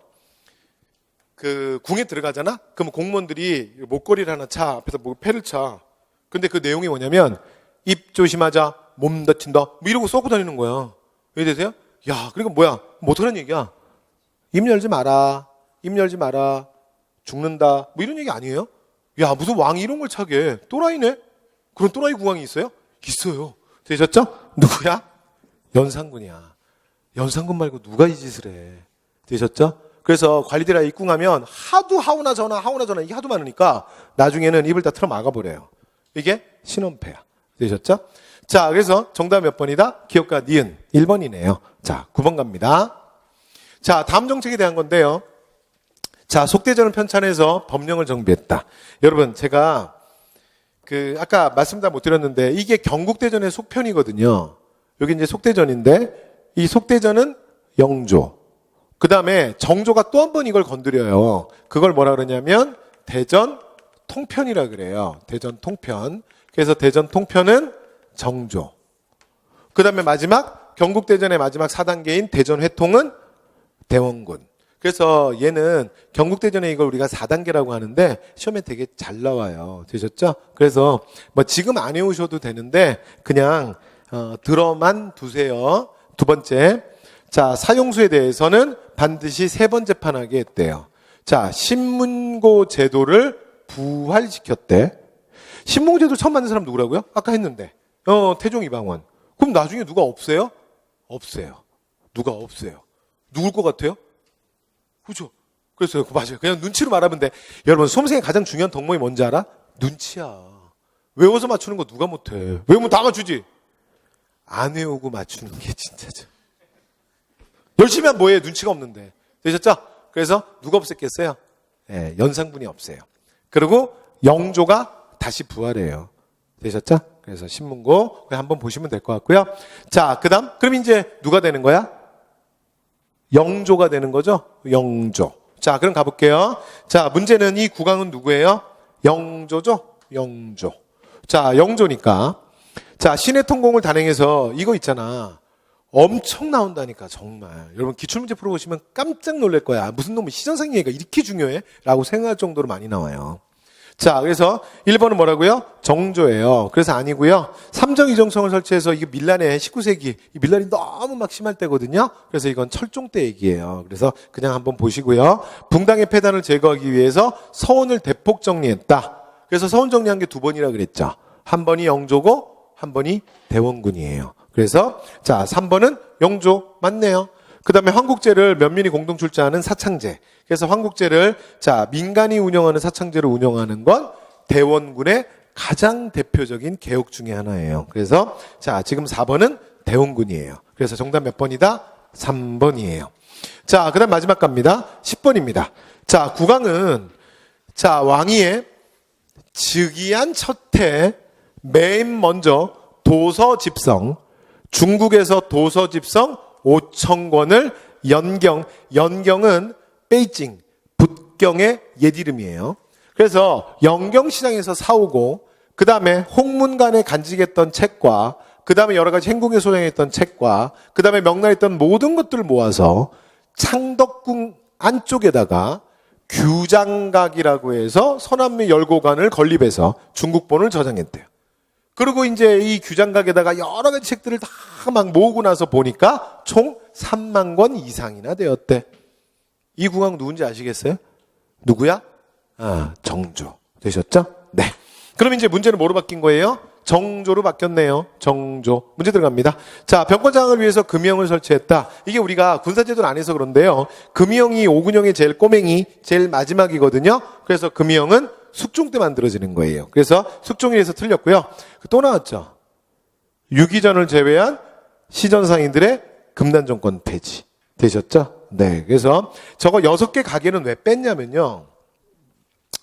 그 궁에 들어가잖아? 그러면 공무원들이 목걸이를 하나 차. 앞에서 뭐 패를 차. 근데 그 내용이 뭐냐면 입 조심하자. 몸 다친다. 뭐 이러고 쏘고 다니는 거야. 왜 되세요? 야, 그러니까 뭐야? 뭐 어떡하는 얘기야? 입 열지 마라. 입 열지 마라. 죽는다. 뭐 이런 얘기 아니에요? 야, 무슨 왕이 이런 걸 차게. 또라이네? 그런 또라이 국왕이 있어요? 있어요. 되셨죠? 누구야? 연산군이야. 연산군 말고 누가 이 짓을 해. 되셨죠? 그래서 관리들이 입궁하면 하도 하오나 저나 이게 하도 많으니까 나중에는 입을 다 틀어 막아버려요. 이게 신원패야. 되셨죠? 자, 그래서 정답 몇 번이다? 기억과 니은 1번이네요. 자, 9번 갑니다. 자, 다음 정책에 대한 건데요. 자, 속대전을 편찬해서 법령을 정비했다. 여러분, 제가 아까 말씀 다 못 드렸는데 이게 경국대전의 속편이거든요. 여기 이제 속대전인데 이 속대전은 영조. 그 다음에 정조가 또 한 번 이걸 건드려요. 그걸 뭐라 그러냐면 대전 통편이라 그래요. 대전 통편. 그래서 대전 통편은 정조. 그 다음에 마지막 경국대전의 마지막 4단계인 대전 회통은 대원군. 그래서 얘는 경국대전에 이걸 우리가 4단계라고 하는데 시험에 되게 잘 나와요. 되셨죠? 그래서 뭐 지금 안 외우셔도 되는데 그냥 들어만 두세요. 두 번째. 자, 사용수에 대해서는 반드시 3번 재판하게 했대요. 자, 신문고 제도를 부활시켰대. 신문고 제도 처음 만든 사람 누구라고요? 아까 했는데. 태종 이방원. 그럼 나중에 누가 없애요? 없애요. 누가 없애요? 누굴 것 같아요? 그죠? 그래서 맞아요. 그냥 눈치로 말하면 돼. 여러분, 수험생의 가장 중요한 덕목이 뭔지 알아? 눈치야. 외워서 맞추는 거 누가 못해? 외우면 다 맞추지? 안 외우고 맞추는 게 진짜죠. 열심히 하면 뭐예요? 눈치가 없는데. 되셨죠? 그래서 누가 없앴겠어요? 네, 연산군이 없애요. 그리고 영조가 다시 부활해요. 되셨죠? 그래서 신문고 그냥 한번 보시면 될 것 같고요. 자, 그다음 그럼 이제 누가 되는 거야? 영조가 되는 거죠? 영조. 자, 그럼 가볼게요. 자, 문제는 이 국왕은 누구예요? 영조죠? 영조. 자, 영조니까. 자, 신해통공을 단행해서 이거 있잖아. 엄청 나온다니까, 정말. 여러분, 기출문제 풀어보시면 깜짝 놀랄 거야. 무슨 놈의 시전상 얘기가 이렇게 중요해? 라고 생각할 정도로 많이 나와요. 자, 그래서 1번은 뭐라고요? 정조예요. 그래서 아니고요. 삼정이정성을 설치해서 이게 밀란의 19세기, 이 밀란이 너무 막 심할 때거든요. 그래서 이건 철종 때 얘기예요. 그래서 그냥 한번 보시고요. 붕당의 폐단을 제거하기 위해서 서원을 대폭 정리했다. 그래서 서원 정리한 게 2번이라 그랬죠. 한 번이 영조고 한 번이 대원군이에요. 그래서 자, 3번은 영조 맞네요. 그 다음에 황국제를 면민이 공동 출자하는 사창제. 그래서 황국제를 자, 민간이 운영하는 사창제를 운영하는 건 대원군의 가장 대표적인 개혁 중에 하나예요. 그래서 자, 지금 4번은 대원군이에요. 그래서 정답 몇 번이다? 3번이에요. 자, 그 다음 마지막 갑니다. 10번입니다. 자, 국왕은 자, 왕위의 즉위한 첫해 맨 먼저 도서 집성, 중국에서 도서 집성 5,000권을 연경은 베이징, 북경의 옛 이름이에요. 그래서 연경시장에서 사오고 그 다음에 홍문관에 간직했던 책과 그 다음에 여러 가지 행궁에 소장했던 책과 그 다음에 명나라에 있던 모든 것들을 모아서 창덕궁 안쪽에다가 규장각이라고 해서 서남미 열고관을 건립해서 중국본을 저장했대요. 그리고 이제 이 규장각에다가 여러 가지 책들을 다 막 모으고 나서 보니까 총 3만 권 이상이나 되었대. 이 국왕 누군지 아시겠어요? 누구야? 아, 정조. 되셨죠? 네. 그럼 이제 문제는 뭐로 바뀐 거예요? 정조로 바뀌었네요. 정조. 문제 들어갑니다. 자, 병권장악을 위해서 금형을 설치했다. 이게 우리가 군사제도를 안 해서 그런데요. 금형이 오군형의 제일 꼬맹이, 제일 마지막이거든요. 그래서 금형은 숙종 때 만들어지는 거예요. 그래서 숙종일에서 틀렸고요. 또 나왔죠. 유기전을 제외한 시전상인들의 금단정권 폐지. 되셨죠? 네. 그래서 저거 6개 가게는 왜 뺐냐면요.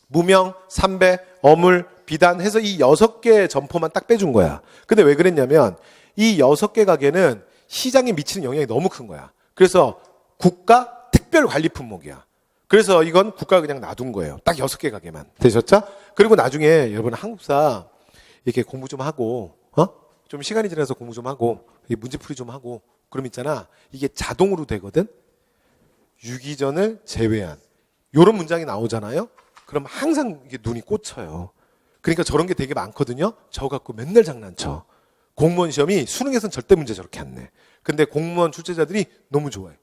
무명, 삼배, 어물, 비단 해서 이 6개 점포만 딱 빼준 거야. 근데 왜 그랬냐면 이 6개 가게는 시장에 미치는 영향이 너무 큰 거야. 그래서 국가 특별 관리 품목이야. 그래서 이건 국가가 그냥 놔둔 거예요. 딱 6개 가게만. 되셨죠? 그리고 나중에 여러분 한국사 이렇게 공부 좀 하고, 좀 시간이 지나서 공부 좀 하고, 문제풀이 좀 하고, 그럼 있잖아. 이게 자동으로 되거든? 유기전을 제외한. 요런 문장이 나오잖아요? 그럼 항상 이게 눈이 꽂혀요. 그러니까 저런 게 되게 많거든요? 저거 갖고 맨날 장난쳐. 공무원 시험이 수능에서는 절대 문제 저렇게 안 내. 근데 공무원 출제자들이 너무 좋아해.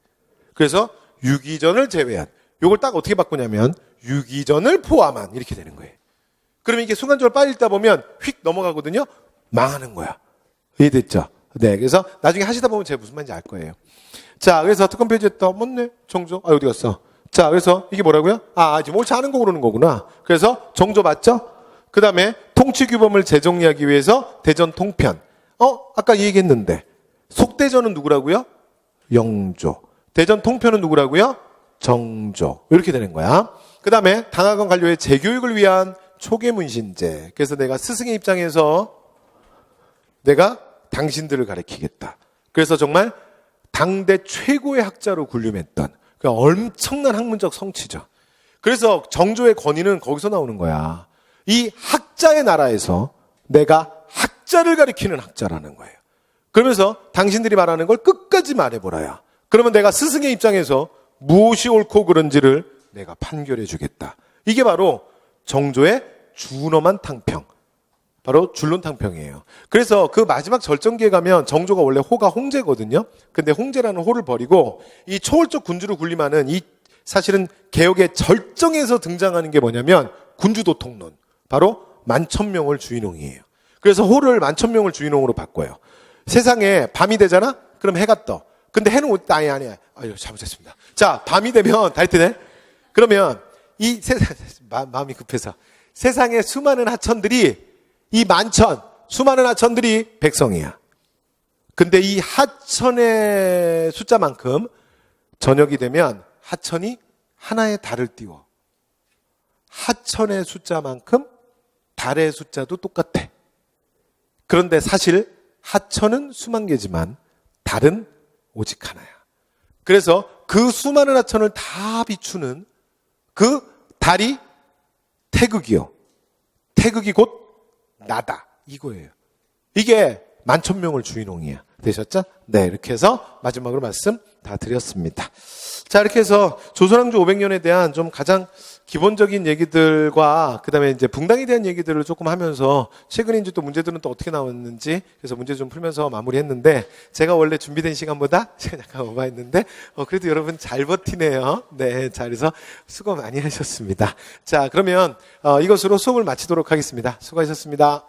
그래서 유기전을 제외한. 요걸 딱 어떻게 바꾸냐면 유기전을 포함한 이렇게 되는 거예요. 그러면 이게 순간적으로 빨리 읽다 보면 휙 넘어가거든요. 망하는 거야. 이해됐죠? 네. 그래서 나중에 하시다 보면 제가 무슨 말인지 알 거예요. 자, 그래서 특검 폐지했다. 맞네. 정조. 아, 어디 갔어? 자, 그래서 이게 뭐라고요? 아, 지금 옳지 않은 거 고르는 거구나. 그래서 정조 맞죠? 그 다음에 통치규범을 재정리하기 위해서 대전 통편. 아까 얘기했는데 속대전은 누구라고요? 영조. 대전 통편은 누구라고요? 정조. 이렇게 되는 거야. 그 다음에 당하건 관료의 재교육을 위한 초계문신제. 그래서 내가 스승의 입장에서 내가 당신들을 가르치겠다. 그래서 정말 당대 최고의 학자로 군림했던 엄청난 학문적 성취죠. 그래서 정조의 권위는 거기서 나오는 거야. 이 학자의 나라에서 내가 학자를 가리키는 학자라는 거예요. 그러면서 당신들이 말하는 걸 끝까지 말해보라야. 그러면 내가 스승의 입장에서 무엇이 옳고 그른지를 내가 판결해 주겠다. 이게 바로 정조의 준엄한 탕평. 바로 줄론탕평이에요. 그래서 그 마지막 절정기에 가면 정조가 원래 호가 홍제거든요. 근데 홍제라는 호를 버리고 이 초월적 군주로 군림하는 이 사실은 개혁의 절정에서 등장하는 게 뭐냐면 군주도통론. 바로 만천명을 주인홍이에요. 그래서 호를 만천명을 주인홍으로 바꿔요. 세상에 밤이 되잖아? 그럼 해가 떠. 근데 해는 아니야. 아유, 잘못했습니다. 자, 밤이 되면 달 테네? 그러면 이 세상, 마음이 급해서. 세상에 수많은 하천들이 이 만천, 수많은 하천들이 백성이야. 근데 이 하천의 숫자만큼 저녁이 되면 하천이 하나의 달을 띄워. 하천의 숫자만큼 달의 숫자도 똑같아. 그런데 사실 하천은 수만 개지만 달은 오직 하나야. 그래서 그 수많은 하천을 다 비추는 그 달이 태극이요. 태극이 곧 나다. 이거예요. 이게 만천명을 주인홍이야. 되셨죠? 네, 이렇게 해서 마지막으로 말씀 다 드렸습니다. 자, 이렇게 해서 조선왕조 500년에 대한 좀 가장 기본적인 얘기들과 그다음에 이제 붕당에 대한 얘기들을 조금 하면서 최근에 이제 또 문제들은 또 어떻게 나왔는지 그래서 문제 좀 풀면서 마무리했는데 제가 원래 준비된 시간보다 제가 약간 오버했는데 그래도 여러분 잘 버티네요. 네, 자, 그래서 수고 많이 하셨습니다. 자, 그러면 이것으로 수업을 마치도록 하겠습니다. 수고하셨습니다.